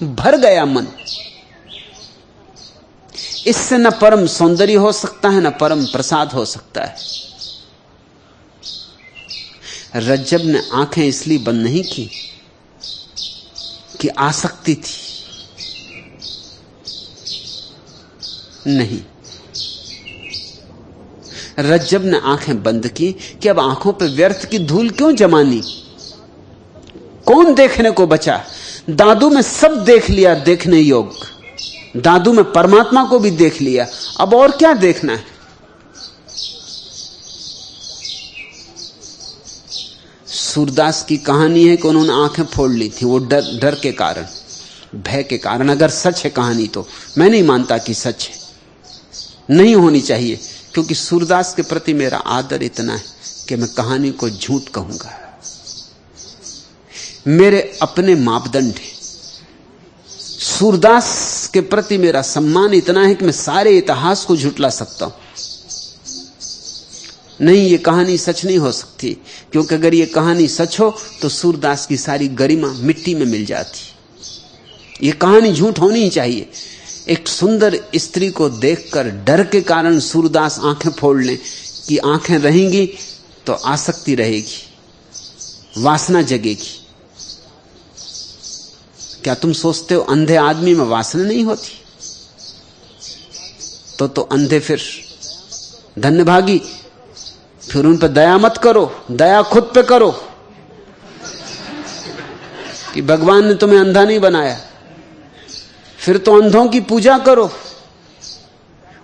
भर गया मन। इससे न परम सौंदर्य हो सकता है, न परम प्रसाद हो सकता है। रज्जब ने आंखें इसलिए बंद नहीं की कि आसक्ति थी, नहीं। रज्जब ने आंखें बंद की कि अब आंखों पे व्यर्थ की धूल क्यों जमानी, कौन देखने को बचा। दादू में सब देख लिया देखने योग्य, दादू में परमात्मा को भी देख लिया, अब और क्या देखना है। सूरदास की कहानी है कि उन्होंने आंखें फोड़ ली थी, वो डर के कारण, भय के कारण। अगर सच है कहानी तो मैं नहीं मानता कि सच है, नहीं होनी चाहिए, क्योंकि सूरदास के प्रति मेरा आदर इतना है कि मैं कहानी को झूठ कहूंगा। मेरे अपने मापदंड हैं। सूरदास के प्रति मेरा सम्मान इतना है कि मैं सारे इतिहास को झुटला सकता हूं। नहीं, ये कहानी सच नहीं हो सकती, क्योंकि अगर ये कहानी सच हो तो सूरदास की सारी गरिमा मिट्टी में मिल जाती। ये कहानी झूठ होनी ही चाहिए। एक सुंदर स्त्री को देखकर डर के कारण सूरदास आंखें फोड़ लें कि आंखें रहेंगी तो आसक्ति रहेगी, वासना जगेगी। क्या तुम सोचते हो अंधे आदमी में वासना नहीं होती? तो अंधे फिर धन्यभागी, फिर उन पर दया मत करो, दया खुद पे करो कि भगवान ने तुम्हें अंधा नहीं बनाया। फिर तो अंधों की पूजा करो,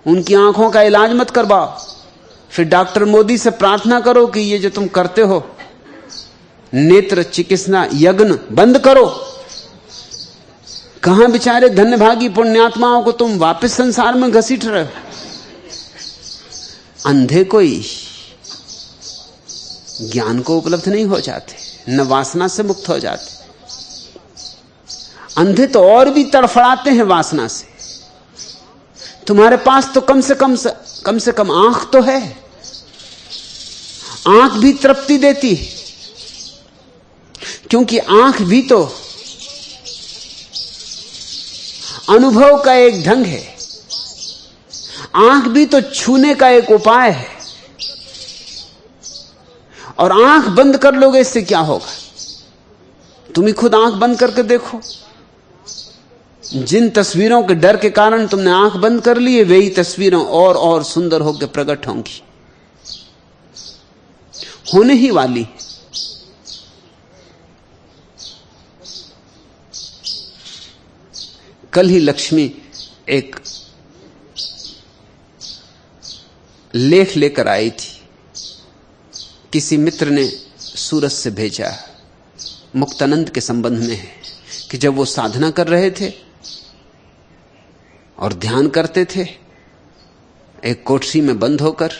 उनकी आंखों का इलाज मत करवाओ। फिर डॉक्टर मोदी से प्रार्थना करो कि ये जो तुम करते हो नेत्र चिकित्सा यज्ञ बंद करो। कहां बेचारे धन्यभागी पुण्यात्माओं को तुम वापस संसार में घसीट रहे हो। अंधे कोई ज्ञान को उपलब्ध नहीं हो जाते, न वासना से मुक्त हो जाते। अंधे तो और भी तड़फड़ाते हैं वासना से। तुम्हारे पास तो कम से कम आंख तो है, आंख भी तृप्ति देती है, क्योंकि आंख भी तो अनुभव का एक ढंग है, आंख भी तो छूने का एक उपाय है। और आंख बंद कर लोगे इससे क्या होगा? तुम ही खुद आंख बंद करके देखो। जिन तस्वीरों के डर के कारण तुमने आंख बंद कर ली है, वही तस्वीरें और सुंदर होकर प्रकट होंगी, होने ही वाली। कल ही लक्ष्मी एक लेख लेकर आई थी, किसी मित्र ने सूरत से भेजा, मुक्तानंद के संबंध में है, कि जब वो साधना कर रहे थे और ध्यान करते थे एक कोठरी में बंद होकर,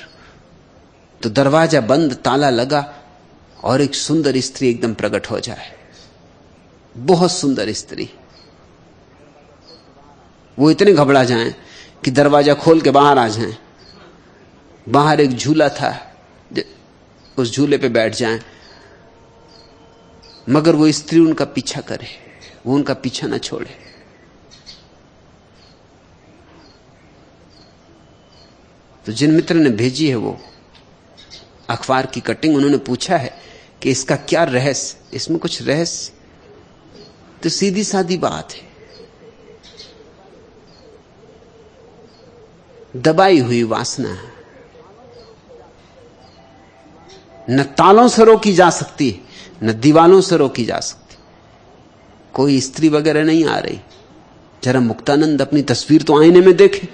तो दरवाजा बंद, ताला लगा और एक सुंदर स्त्री एकदम प्रकट हो जाए, बहुत सुंदर स्त्री। वो इतने घबरा जाएं कि दरवाजा खोल के बाहर आ जाएं। बाहर एक झूला था, उस झूले पे बैठ जाएं, मगर वो स्त्री उनका पीछा करे, वो उनका पीछा ना छोड़े। तो जिन मित्र ने भेजी है वो अखबार की कटिंग, उन्होंने पूछा है कि इसका क्या रहस्य, इसमें कुछ रहस्य? तो सीधी सादी बात है, दबाई हुई वासना है, न तालों से रोकी जा सकती, न दीवालों से रोकी जा सकती। कोई स्त्री वगैरह नहीं आ रही। जरा मुक्तानंद अपनी तस्वीर तो आईने में देखे,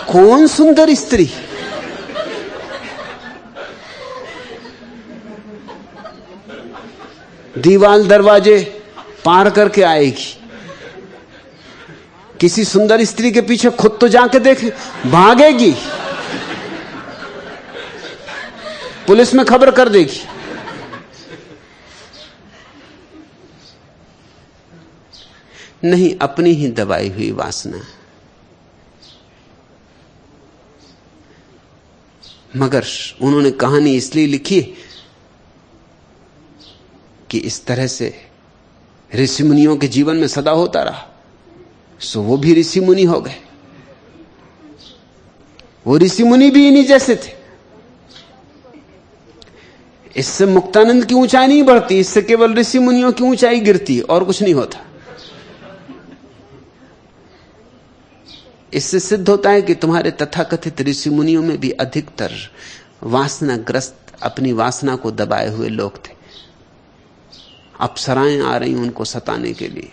कौन सुंदर स्त्री। दीवाल दरवाजे पार करके आएगी। किसी सुंदर स्त्री के पीछे खुद तो जाके देखे, भागेगी, पुलिस में खबर कर देगी। नहीं, अपनी ही दबाई हुई वासना। मगर उन्होंने कहानी इसलिए लिखी कि इस तरह से ऋषि मुनियों के जीवन में सदा होता रहा, सो वो भी ऋषि मुनि हो गए। वो ऋषि मुनि भी इन्हीं जैसे थे। इससे मुक्तानंद की ऊंचाई नहीं बढ़ती, इससे केवल ऋषि मुनियों की ऊंचाई गिरती, और कुछ नहीं होता। इससे सिद्ध होता है कि तुम्हारे तथाकथित ऋषि मुनियों में भी अधिकतर वासनाग्रस्त, अपनी वासना को दबाए हुए लोग थे। अप्सराएं आ रही उनको सताने के लिए,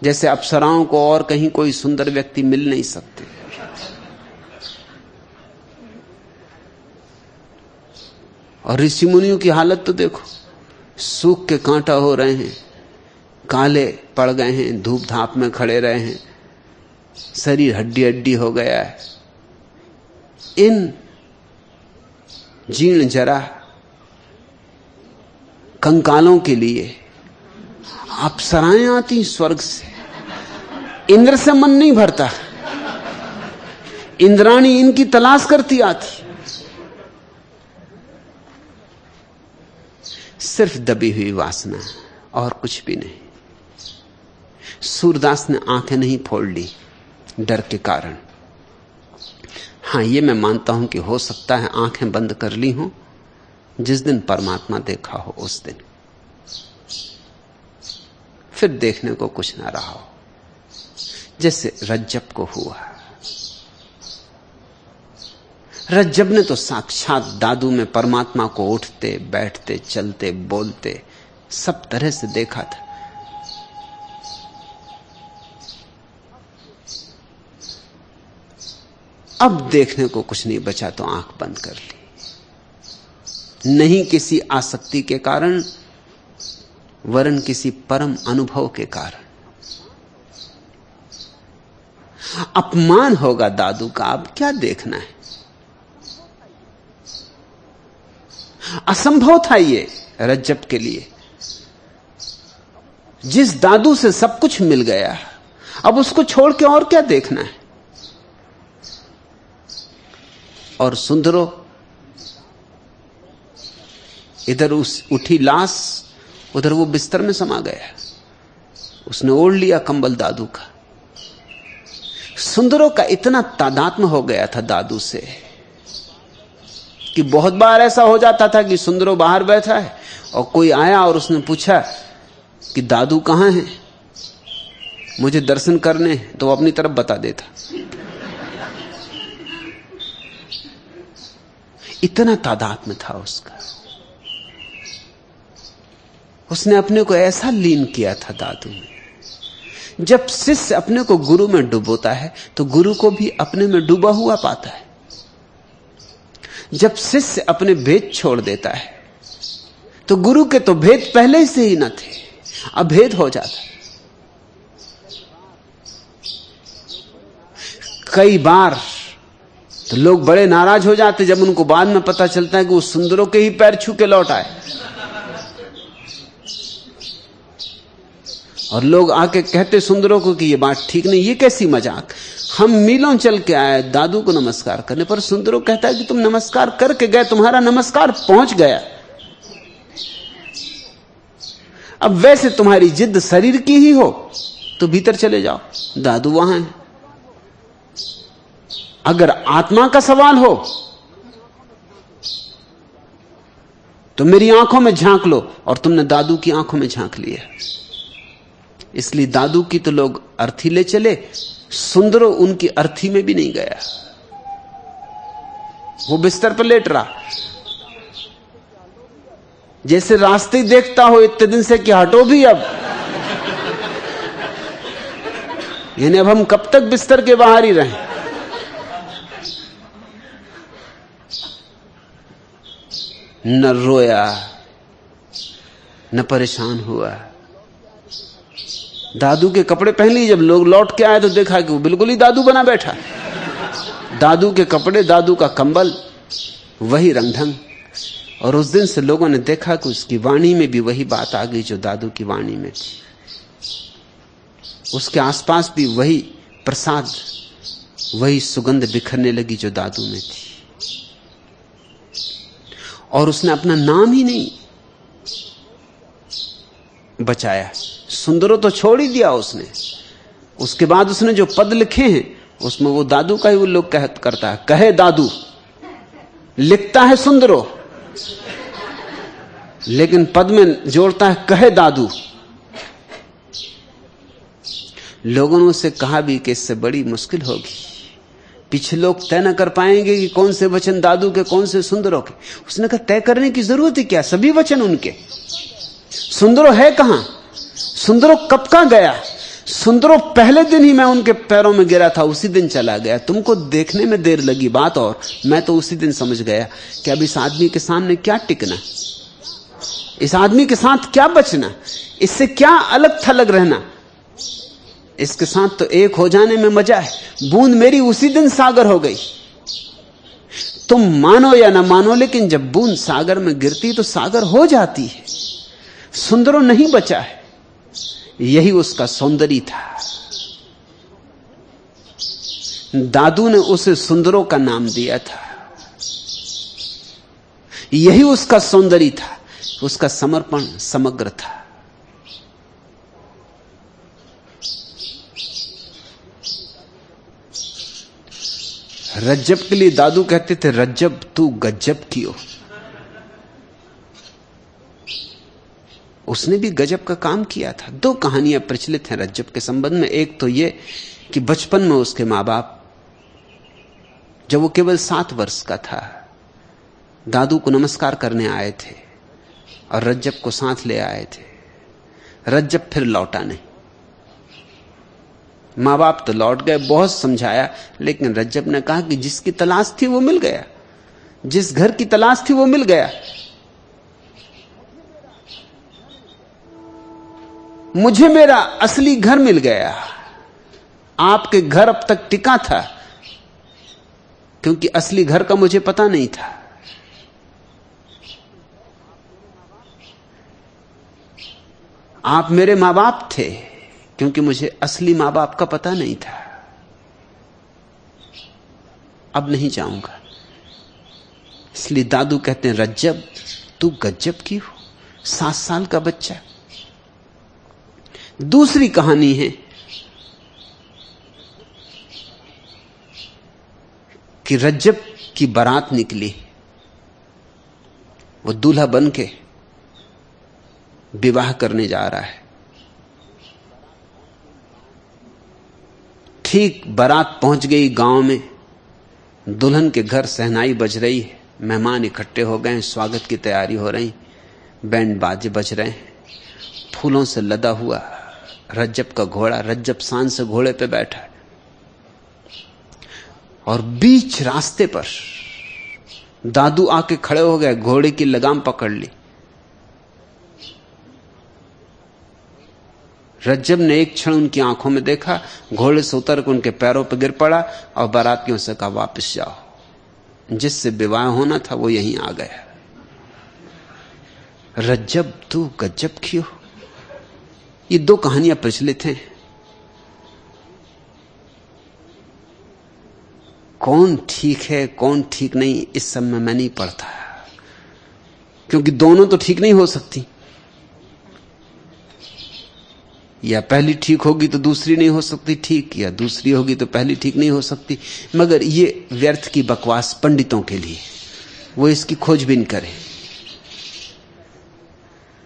जैसे अप्सराओं को और कहीं कोई सुंदर व्यक्ति मिल नहीं सकते। और ऋषि मुनियों की हालत तो देखो, सूख के कांटा हो रहे हैं, काले पड़ गए हैं, धूप धाप में खड़े रहे हैं, शरीर हड्डी हड्डी हो गया है। इन जीर्ण जरा कंकालों के लिए अप्सराएं आती स्वर्ग से। इंद्र से मन नहीं भरता, इंद्राणी इनकी तलाश करती आती। सिर्फ दबी हुई वासना और कुछ भी नहीं। सूरदास ने आंखें नहीं फोड़ ली डर के कारण। हां, यह मैं मानता हूं कि हो सकता है आंखें बंद कर ली हो जिस दिन परमात्मा देखा हो उस दिन, फिर देखने को कुछ ना रहा हो, जैसे रज्जब को हुआ। रज्जब ने तो साक्षात दादू में परमात्मा को उठते बैठते चलते बोलते सब तरह से देखा था। अब देखने को कुछ नहीं बचा तो आंख बंद कर ली। नहीं किसी आसक्ति के कारण, वरन किसी परम अनुभव के कारण। अपमान होगा दादू का, अब क्या देखना है। असंभव था ये रज्जब के लिए। जिस दादू से सब कुछ मिल गया, अब उसको छोड़ के और क्या देखना है। और सुंदरो, इधर उस उठी लाश, उधर वो बिस्तर में समा गया। उसने ओढ़ लिया कंबल दादू का। सुंदरों का इतना तादात्म्य हो गया था दादू से कि बहुत बार ऐसा हो जाता था कि सुंदरो बाहर बैठा है और कोई आया और उसने पूछा कि दादू कहां है, मुझे दर्शन करने, तो वो अपनी तरफ बता देता। इतना तादात्म्य था उसका। उसने अपने को ऐसा लीन किया था दादू में। जब शिष्य अपने को गुरु में डुबोता है तो गुरु को भी अपने में डूबा हुआ पाता है। जब शिष्य अपने भेद छोड़ देता है तो गुरु के तो भेद पहले से ही न थे, अभेद हो जाता है। कई बार तो लोग बड़े नाराज हो जाते जब उनको बाद में पता चलता है कि वो सुंदरों के ही पैर छू के लौट आए। और लोग आके कहते सुंदरों को कि ये बात ठीक नहीं, ये कैसी मजाक, हम मीलों चल के आए दादू को नमस्कार करने, पर सुंदरों कहता है कि तुम नमस्कार करके गए, तुम्हारा नमस्कार पहुंच गया। अब वैसे तुम्हारी जिद शरीर की ही हो तो भीतर चले जाओ, दादू वहां है। अगर आत्मा का सवाल हो तो मेरी आंखों में झांक लो, और तुमने दादू की आंखों में झांक लिया। इसलिए दादू की तो लोग अर्थी ले चले, सुंदरो उनकी अर्थी में भी नहीं गया। वो बिस्तर पर लेट रहा, जैसे रास्ते देखता हो इतने दिन से कि हटो भी अब, यानी अब हम कब तक बिस्तर के बाहर ही रहें। न रोया न परेशान हुआ। दादू के कपड़े पहन लिए। जब लोग लौट के आए तो देखा कि वो बिल्कुल ही दादू बना बैठा। दादू के कपड़े, दादू का कंबल, वही रंगढंग। और उस दिन से लोगों ने देखा कि उसकी वाणी में भी वही बात आ गई जो दादू की वाणी में थी। उसके आसपास भी वही प्रसाद, वही सुगंध बिखरने लगी जो दादू में थी। और उसने अपना नाम ही नहीं बचाया। सुंदरो तो छोड़ ही दिया उसने। उसके बाद उसने जो पद लिखे हैं उसमें वो दादू का ही वो लोग करता है, कहे दादू लिखता है सुंदरो, लेकिन पद में जोड़ता है कहे दादू। लोगों ने उससे कहा भी कि इससे बड़ी मुश्किल होगी, पीछे लोग तय न कर पाएंगे कि कौन से वचन दादू के कौन से सुंदरों के। उसने कहा तय करने की जरूरत ही क्या, सभी वचन उनके। सुंदरो है कहां? सुंदरो कब का गया? सुंदरो पहले दिन ही मैं उनके पैरों में गिरा था, उसी दिन चला गया। तुमको देखने में देर लगी बात, और मैं तो उसी दिन समझ गया कि अब इस आदमी के सामने क्या टिकना, इस आदमी के साथ क्या बचना, इससे क्या अलग थलग रहना। इसके साथ तो एक हो जाने में मजा है। बूंद मेरी उसी दिन सागर हो गई। तुम मानो या ना मानो, लेकिन जब बूंद सागर में गिरती तो सागर हो जाती है। सुंदरो नहीं बचा है, यही उसका सौंदर्य था। दादू ने उसे सुंदरों का नाम दिया था, यही उसका सौंदर्य था, उसका समर्पण समग्र था। रज्जब के लिए दादू कहते थे, रज्जब तू गज्जब कियो। उसने भी गजब का काम किया था। दो कहानियां प्रचलित हैं रज्जब के संबंध में। एक तो यह कि बचपन में उसके मां बाप, जब वो केवल 7 वर्ष का था, दादू को नमस्कार करने आए थे और रज्जब को साथ ले आए थे। रज्जब फिर लौटा नहीं। मां बाप तो लौट गए, बहुत समझाया, लेकिन रज्जब ने कहा कि जिसकी तलाश थी वो मिल गया, जिस घर की तलाश थी वो मिल गया। मुझे मेरा असली घर मिल गया। आपके घर अब तक टिका था क्योंकि असली घर का मुझे पता नहीं था। आप मेरे मां बाप थे क्योंकि मुझे असली मां बाप का पता नहीं था। अब नहीं जाऊंगा। इसलिए दादू कहते हैं, रज्जब तू गज्जब की हो, 7 साल का बच्चा। दूसरी कहानी है कि रज्जब की बारात निकली। वो दूल्हा बन के विवाह करने जा रहा है। ठीक बारात पहुंच गई गांव में। दुल्हन के घर शहनाई बज रही है, मेहमान इकट्ठे हो गए, स्वागत की तैयारी हो रही, बैंड बाजे बज रहे हैं। फूलों से लदा हुआ रज्जब का घोड़ा, रज्जब शान से घोड़े पे बैठा है और बीच रास्ते पर दादू आके खड़े हो गए, घोड़े की लगाम पकड़ ली। रज्जब ने एक क्षण उनकी आंखों में देखा, घोड़े से उतर के उनके पैरों पर गिर पड़ा और बारातियों से कहा, वापस जाओ, जिससे विवाह होना था वो यहीं आ गया। रज्जब तू गज्जब की हो। ये 2 कहानियां प्रचलित हैं। कौन ठीक है कौन ठीक नहीं, इस सब में मैं नहीं पढ़ता, क्योंकि दोनों तो ठीक नहीं हो सकती। या पहली ठीक होगी तो दूसरी नहीं हो सकती ठीक, या दूसरी होगी तो पहली ठीक नहीं हो सकती। मगर ये व्यर्थ की बकवास पंडितों के लिए, वो इसकी खोजबीन करें।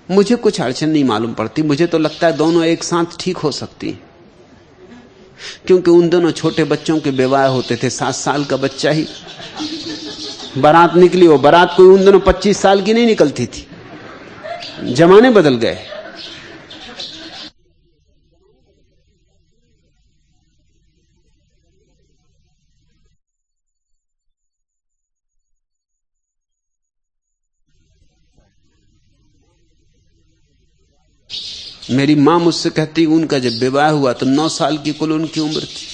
मुझे कुछ अड़चन नहीं मालूम पड़ती। मुझे तो लगता है दोनों एक साथ ठीक हो सकती, क्योंकि उन दोनों छोटे बच्चों के विवाह होते थे। 7 साल का बच्चा ही बारात निकली, वो बारात कोई उन दोनों 25 साल की नहीं निकलती थी। जमाने बदल गए। मेरी मां मुझसे कहती, उनका जब विवाह हुआ तो 9 साल की कुल उनकी उम्र थी।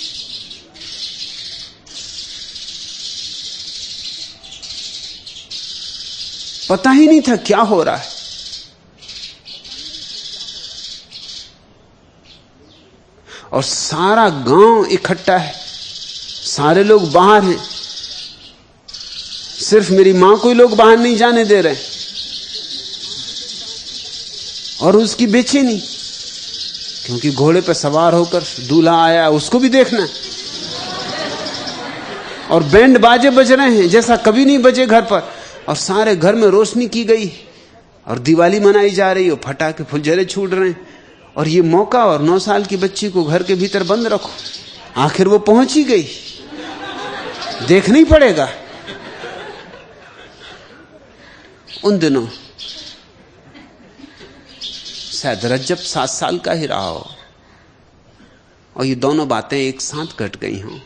पता ही नहीं था क्या हो रहा है। और सारा गांव इकट्ठा है, सारे लोग बाहर हैं, सिर्फ मेरी मां को ही लोग बाहर नहीं जाने दे रहे। और उसकी बेचैनी, क्योंकि घोड़े पर सवार होकर दूल्हा आया, उसको भी देखना। और बैंड बाजे बज रहे हैं जैसा कभी नहीं बजे घर पर, और सारे घर में रोशनी की गई और दिवाली मनाई जा रही है, फटाके फुलझड़े छूट रहे हैं। और ये मौका, और 9 साल की बच्ची को घर के भीतर बंद रखो। आखिर वो पहुंच ही गई, देखना ही पड़ेगा। उन दिनों शायद रज्जब 7 साल का ही रहा हो और ये दोनों बातें एक साथ घट गई हों।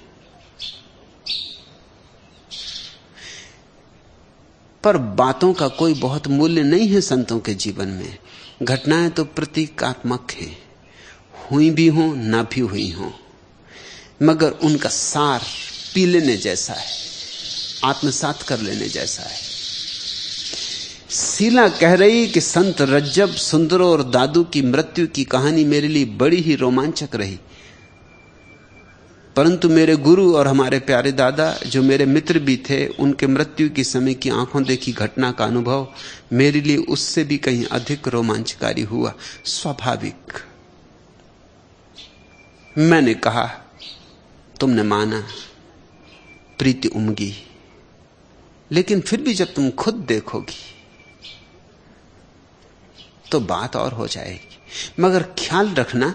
पर बातों का कोई बहुत मूल्य नहीं है संतों के जीवन में। घटनाएं तो प्रतीकात्मक हैं, हुई भी हों ना भी हुई हों, मगर उनका सार पी लेने जैसा है, आत्मसात कर लेने जैसा है। शीला कह रही कि संत रज्जब, सुंदरो और दादू की मृत्यु की कहानी मेरे लिए बड़ी ही रोमांचक रही, परंतु मेरे गुरु और हमारे प्यारे दादा जो मेरे मित्र भी थे, उनके मृत्यु की समय की आंखों देखी घटना का अनुभव मेरे लिए उससे भी कहीं अधिक रोमांचकारी हुआ। स्वाभाविक। मैंने कहा, तुमने माना, प्रीति उमगी, लेकिन फिर भी जब तुम खुद देखोगी तो बात और हो जाएगी। मगर ख्याल रखना,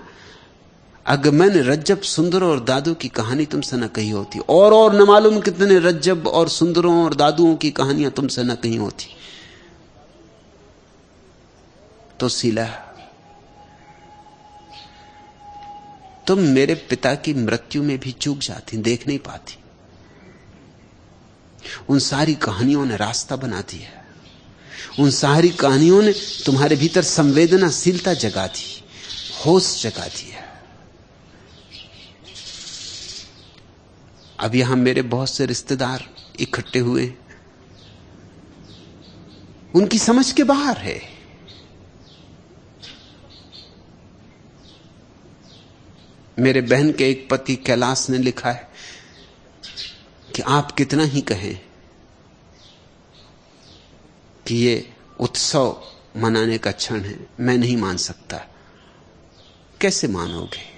अगर मैंने रज्जब, सुंदरों और दादू की कहानी तुमसे न कही होती, और न मालूम कितने रज्जब और सुंदरों और दादुओं की कहानियां तुमसे न कही होती, तो शीला तुम मेरे पिता की मृत्यु में भी चूक जाती, देख नहीं पाती। उन सारी कहानियों ने रास्ता बना दिया, उन सारी कहानियों ने तुम्हारे भीतर संवेदनाशीलता जगा दी, होश जगा दिया। अब यहां मेरे बहुत से रिश्तेदार इकट्ठे हुए, उनकी समझ के बाहर है। मेरे बहन के एक पति कैलाश ने लिखा है कि आप कितना ही कहें कि ये उत्सव मनाने का क्षण है, मैं नहीं मान सकता। कैसे मानोगे?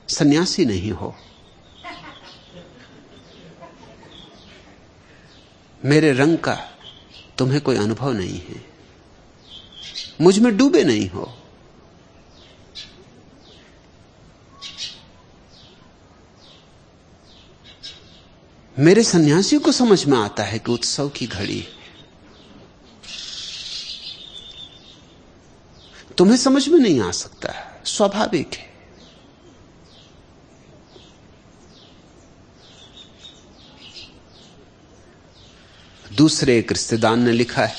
सन्यासी नहीं हो। मेरे रंग का तुम्हें कोई अनुभव नहीं है, मुझ में डूबे नहीं हो। मेरे सन्यासियों को समझ में आता है कि उत्सव की घड़ी, तुम्हें समझ में नहीं आ सकता, स्वाभाविक है। दूसरे एक रिश्तेदार ने लिखा है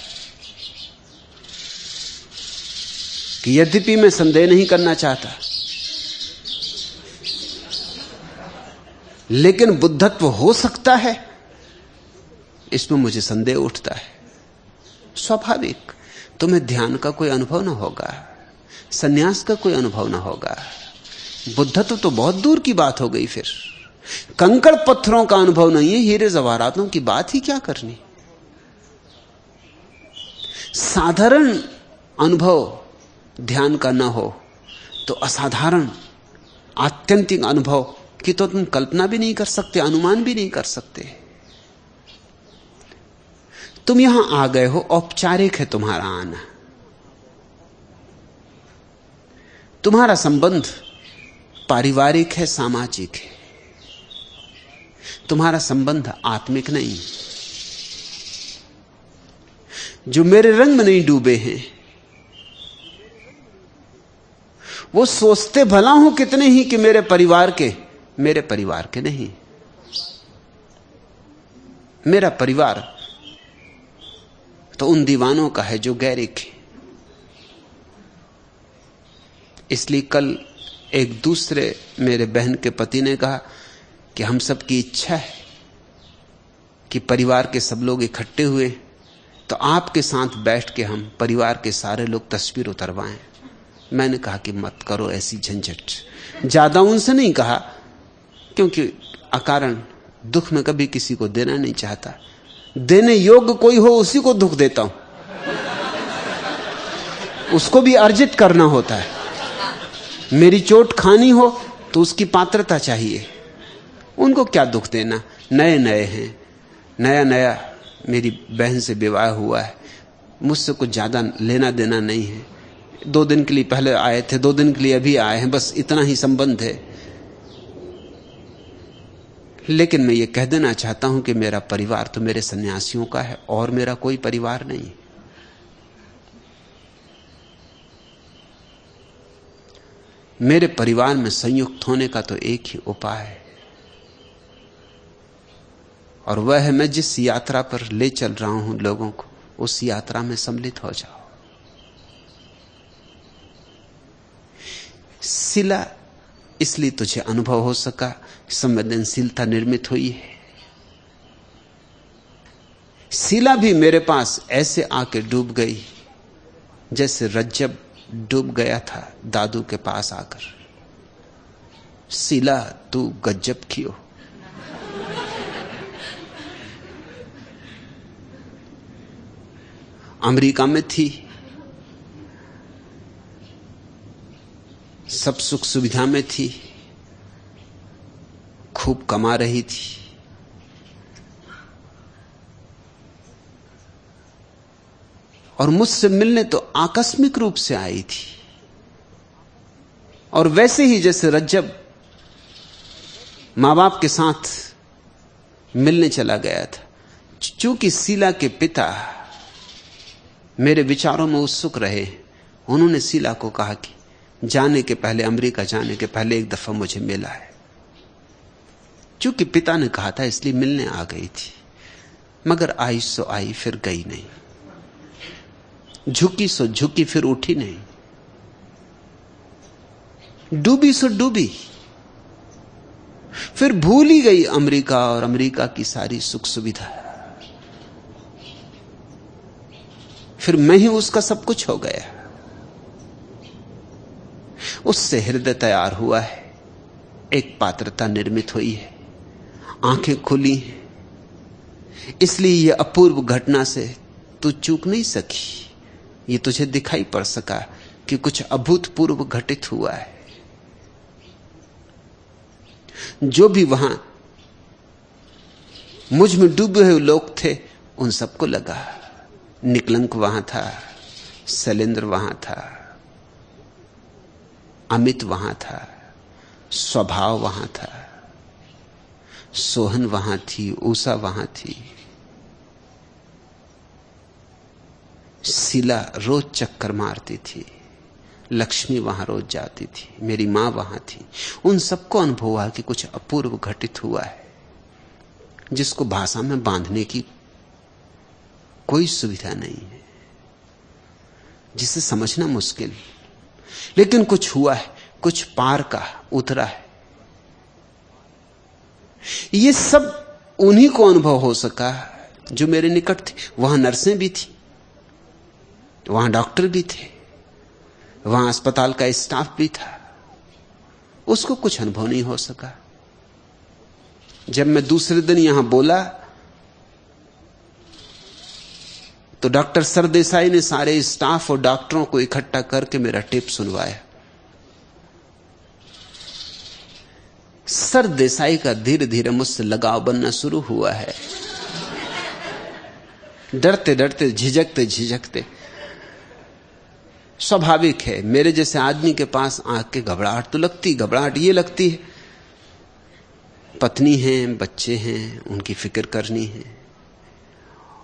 कि यद्यपि मैं संदेह नहीं करना चाहता, लेकिन बुद्धत्व हो सकता है, इसमें मुझे संदेह उठता है। स्वाभाविक, तुम्हें ध्यान का कोई अनुभव ना होगा, सन्यास का कोई अनुभव ना होगा, बुद्धत्व तो बहुत दूर की बात हो गई। फिर कंकड़ पत्थरों का अनुभव नहीं है, हीरे जवाहरातों की बात ही क्या करनी। साधारण अनुभव ध्यान का ना हो तो असाधारण आत्यंतिक अनुभव की तो तुम कल्पना भी नहीं कर सकते, अनुमान भी नहीं कर सकते। तुम यहां आ गए हो, औपचारिक है तुम्हारा आना, तुम्हारा संबंध पारिवारिक है, सामाजिक है, तुम्हारा संबंध आत्मिक नहीं। जो मेरे रंग में नहीं डूबे हैं वो सोचते भला हूं कितने ही कि मेरे परिवार के नहीं। मेरा परिवार तो उन दीवानों का है जो गैरिक है। इसलिए कल एक दूसरे मेरे बहन के पति ने कहा कि हम सब की इच्छा है कि परिवार के सब लोग इकट्ठे हुए तो आपके साथ बैठ के हम परिवार के सारे लोग तस्वीर उतरवाएं। मैंने कहा कि मत करो ऐसी झंझट। ज्यादा उनसे नहीं कहा, क्योंकि अकारण दुख में कभी किसी को देना नहीं चाहता। देने योग्य कोई हो उसी को दुख देता हूं, उसको भी अर्जित करना होता है। मेरी चोट खानी हो तो उसकी पात्रता चाहिए, उनको क्या दुख देना। नए नए हैं, नया नया मेरी बहन से विवाह हुआ है, मुझसे कुछ ज्यादा लेना देना नहीं है। 2 दिन के लिए पहले आए थे, 2 दिन के लिए अभी आए हैं, बस इतना ही संबंध है। लेकिन मैं ये कह देना चाहता हूं कि मेरा परिवार तो मेरे सन्यासियों का है और मेरा कोई परिवार नहीं। मेरे परिवार में संयुक्त होने का तो एक ही उपाय है, और वह है मैं जिस यात्रा पर ले चल रहा हूं लोगों को, उस यात्रा में सम्मिलित हो जाओ। सिला इसलिए तुझे अनुभव हो सका, संवेदनशीलता निर्मित हुई है। सिला भी मेरे पास ऐसे आके डूब गई जैसे रज्जब डूब गया था दादू के पास आकर। सिला तू गज्जब की हो। अमेरिका में थी, सब सुख सुविधा में थी, खूब कमा रही थी। और मुझसे मिलने तो आकस्मिक रूप से आई थी, और वैसे ही जैसे रज्जब मां बाप के साथ मिलने चला गया था। चूंकि शीला के पिता मेरे विचारों में उत्सुक रहे, उन्होंने शीला को कहा कि जाने के पहले, अमेरिका जाने के पहले एक दफा मुझे मिला है। चूंकि पिता ने कहा था इसलिए मिलने आ गई थी, मगर आई सो आई, फिर गई नहीं। झुकी सो झुकी, फिर उठी नहीं। डूबी सो डूबी, फिर भूल ही गई अमेरिका और अमेरिका की सारी सुख सुविधा। फिर मैं ही उसका सब कुछ हो गया। उससे हृदय तैयार हुआ है, एक पात्रता निर्मित हुई है, आंखें खुली हैं। इसलिए यह अपूर्व घटना से तू चूक नहीं सकी। ये तुझे दिखाई पड़ सका कि कुछ अभूतपूर्व घटित हुआ है। जो भी वहां मुझ में डूबे हुए लोग थे, उन सबको लगा। निकलंक वहां था, शैलेंद्र वहां था, अमित वहां था, स्वभाव वहां था, सोहन वहां थी, उषा वहां थी। शीला रोज चक्कर मारती थी, लक्ष्मी वहां रोज जाती थी, मेरी मां वहां थी। उन सबको अनुभव हुआ कि कुछ अपूर्व घटित हुआ है, जिसको भाषा में बांधने की कोई सुविधा नहीं है, जिसे समझना मुश्किल। लेकिन कुछ हुआ है, कुछ पार का उतरा है। ये सब उन्हीं को अनुभव हो सका जो मेरे निकट थे। वहां नर्सें भी थी, वहां डॉक्टर भी थे, वहां अस्पताल का स्टाफ भी था। उसको कुछ अनुभव नहीं हो सका। जब मैं दूसरे दिन यहां बोला तो डॉक्टर सरदेसाई ने सारे स्टाफ और डॉक्टरों को इकट्ठा करके मेरा टेप सुनवाया। सरदेसाई का धीरे धीरे मुझसे लगाव बनना शुरू हुआ है। डरते डरते, झिझकते झिझकते, स्वाभाविक है, मेरे जैसे आदमी के पास आके घबराहट तो लगती। घबराहट ये लगती है, पत्नी है, बच्चे हैं, उनकी फिक्र करनी है।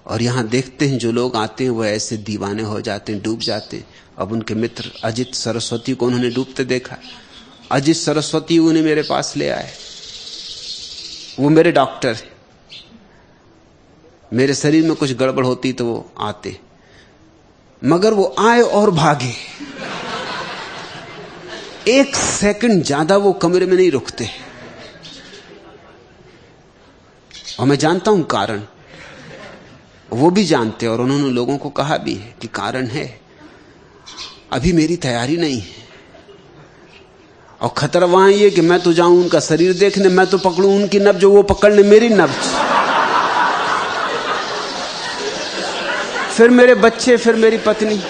और यहां देखते हैं जो लोग आते हैं वह ऐसे दीवाने हो जाते हैं, डूब जाते हैं। अब उनके मित्र अजित सरस्वती को उन्होंने डूबते देखा। अजित सरस्वती उन्हें मेरे पास ले आए। वो मेरे डॉक्टर है। मेरे शरीर में कुछ गड़बड़ होती तो वो आते, मगर वो आए और भागे। 1 सेकंड ज्यादा वो कमरे में नहीं रुकते। और मैं जानता हूं कारण, वो भी जानते, और उन्होंने लोगों को कहा भी है कि कारण है, अभी मेरी तैयारी नहीं है। और खतरा वहां ये कि मैं तो जाऊं उनका शरीर देखने, मैं तो पकड़ूं उनकी नब्ज, वो पकड़ ले मेरी नब्ज। फिर मेरे बच्चे, फिर मेरी पत्नी।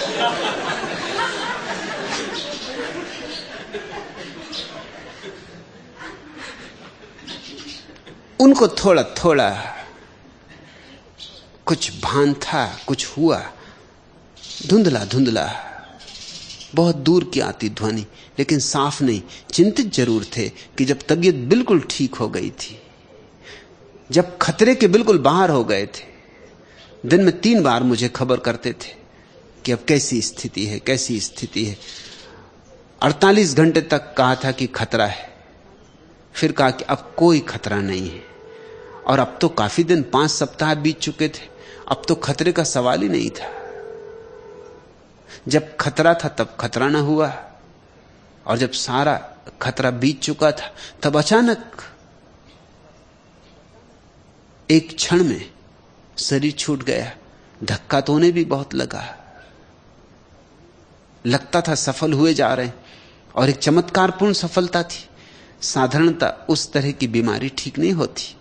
उनको थोड़ा थोड़ा कुछ भान था, कुछ हुआ, धुंधला धुंधला, बहुत दूर की आती ध्वनि, लेकिन साफ नहीं। चिंतित जरूर थे कि जब तबीयत बिल्कुल ठीक हो गई थी, जब खतरे के बिल्कुल बाहर हो गए थे, दिन में 3 बार मुझे खबर करते थे कि अब कैसी स्थिति है, कैसी स्थिति है। 48 घंटे तक कहा था कि खतरा है, फिर कहा कि अब कोई खतरा नहीं है। और अब तो काफी दिन, 5 सप्ताह बीत चुके थे, अब तो खतरे का सवाल ही नहीं था। जब खतरा था तब खतरा ना हुआ, और जब सारा खतरा बीत चुका था तब अचानक एक क्षण में शरीर छूट गया। धक्का तो उन्हें भी बहुत लगा, लगता था सफल हुए जा रहे हैं, और एक चमत्कारपूर्ण सफलता थी। साधारणतः उस तरह की बीमारी ठीक नहीं होती।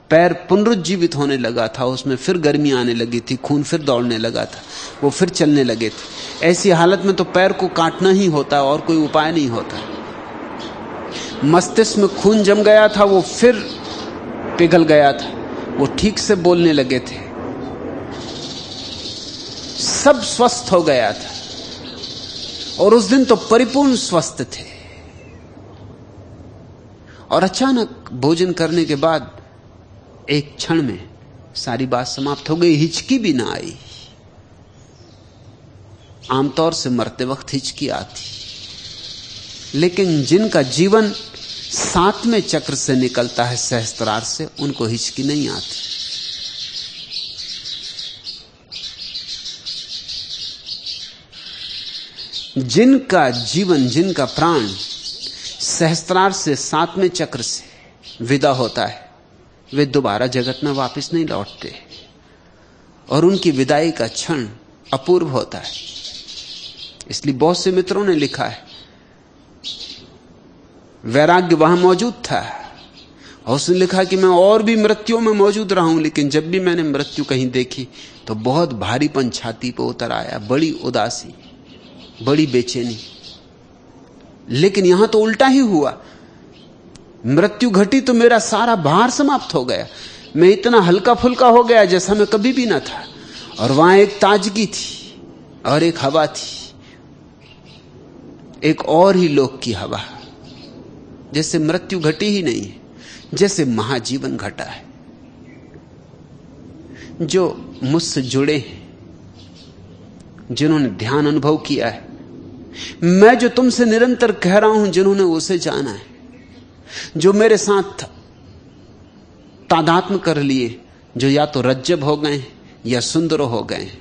पैर पुनरुज्जीवित होने लगा था, उसमें फिर गर्मी आने लगी थी, खून फिर दौड़ने लगा था, वो फिर चलने लगे थे। ऐसी हालत में तो पैर को काटना ही होता और कोई उपाय नहीं होता। मस्तिष्क में खून जम गया था, वो फिर पिघल गया था, वो ठीक से बोलने लगे थे, सब स्वस्थ हो गया था। और उस दिन तो परिपूर्ण स्वस्थ थे। और अचानक भोजन करने के बाद एक क्षण में सारी बात समाप्त हो गई, हिचकी भी ना आई। आमतौर से मरते वक्त हिचकी आती, लेकिन जिनका जीवन 7वें चक्र से निकलता है, सहस्त्रार से, उनको हिचकी नहीं आती। जिनका जीवन, जिनका प्राण सहस्त्रार से 7वें चक्र से विदा होता है, वे दोबारा जगत में वापस नहीं लौटते, और उनकी विदाई का क्षण अपूर्व होता है। इसलिए बहुत से मित्रों ने लिखा है, वैराग्य वहां मौजूद था, और उसने लिखा कि मैं और भी मृत्युओं में मौजूद रहा हूं, लेकिन जब भी मैंने मृत्यु कहीं देखी तो बहुत भारीपन छाती पर उतर आया, बड़ी उदासी, बड़ी बेचैनी। लेकिन यहां तो उल्टा ही हुआ। मृत्यु घटी तो मेरा सारा भार समाप्त हो गया, मैं इतना हल्का फुल्का हो गया जैसा मैं कभी भी ना था। और वहां एक ताजगी थी और एक हवा थी, एक और ही लोक की हवा, जैसे मृत्यु घटी ही नहीं है, जैसे महाजीवन घटा है। जो मुझसे जुड़े हैं, जिन्होंने ध्यान अनुभव किया है, मैं जो तुमसे निरंतर कह रहा हूं, जिन्होंने उसे जाना है, जो मेरे साथ तादात्म्य कर लिए, जो या तो रज्जब हो गए या सुंदर हो गए,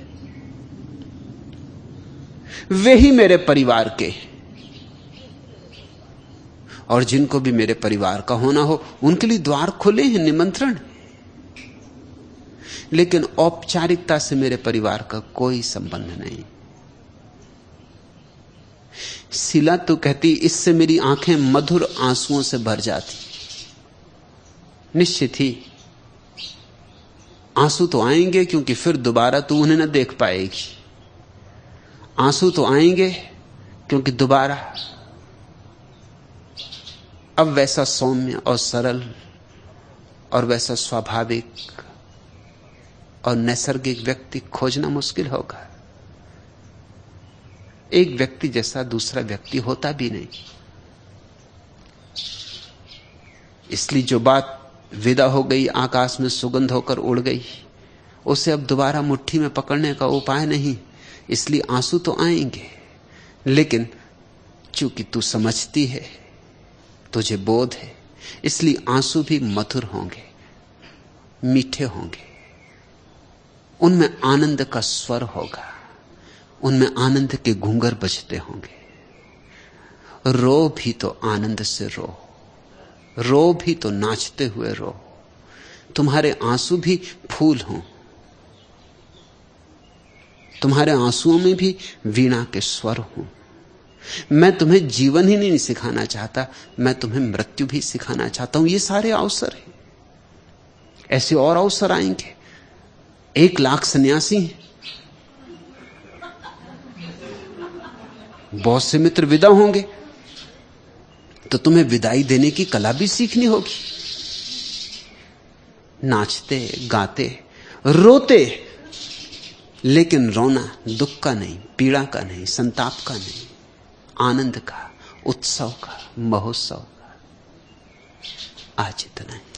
वे ही मेरे परिवार के। और जिनको भी मेरे परिवार का होना हो, उनके लिए द्वार खुले हैं, निमंत्रण। लेकिन औपचारिकता से मेरे परिवार का कोई संबंध नहीं। शीला तो कहती, इससे मेरी आंखें मधुर आंसुओं से भर जाती। निश्चित ही आंसू तो आएंगे, क्योंकि फिर दोबारा तू उन्हें न देख पाएगी। आंसू तो आएंगे क्योंकि दोबारा अब वैसा सौम्य और सरल और वैसा स्वाभाविक और नैसर्गिक व्यक्ति खोजना मुश्किल होगा। एक व्यक्ति जैसा दूसरा व्यक्ति होता भी नहीं। इसलिए जो बात विदा हो गई, आकाश में सुगंध होकर उड़ गई, उसे अब दोबारा मुट्ठी में पकड़ने का उपाय नहीं। इसलिए आंसू तो आएंगे, लेकिन चूंकि तू समझती है, तुझे बोध है, इसलिए आंसू भी मधुर होंगे, मीठे होंगे। उनमें आनंद का स्वर होगा, उनमें आनंद के घूंघर बजते होंगे। रो भी तो आनंद से रो, रो भी तो नाचते हुए रो। तुम्हारे आंसू भी फूल हों, तुम्हारे आंसुओं में भी वीणा के स्वर हों। मैं तुम्हें जीवन ही नहीं सिखाना चाहता, मैं तुम्हें मृत्यु भी सिखाना चाहता हूं। ये सारे अवसर हैं, ऐसे और अवसर आएंगे। 1,00,000 सन्यासी हैं, बहुत से मित्र विदा होंगे, तो तुम्हें विदाई देने की कला भी सीखनी होगी। नाचते गाते रोते लेकिन रोना दुख का नहीं, पीड़ा का नहीं, संताप का नहीं, आनंद का, उत्सव का, महोत्सव का। आज इतना ही।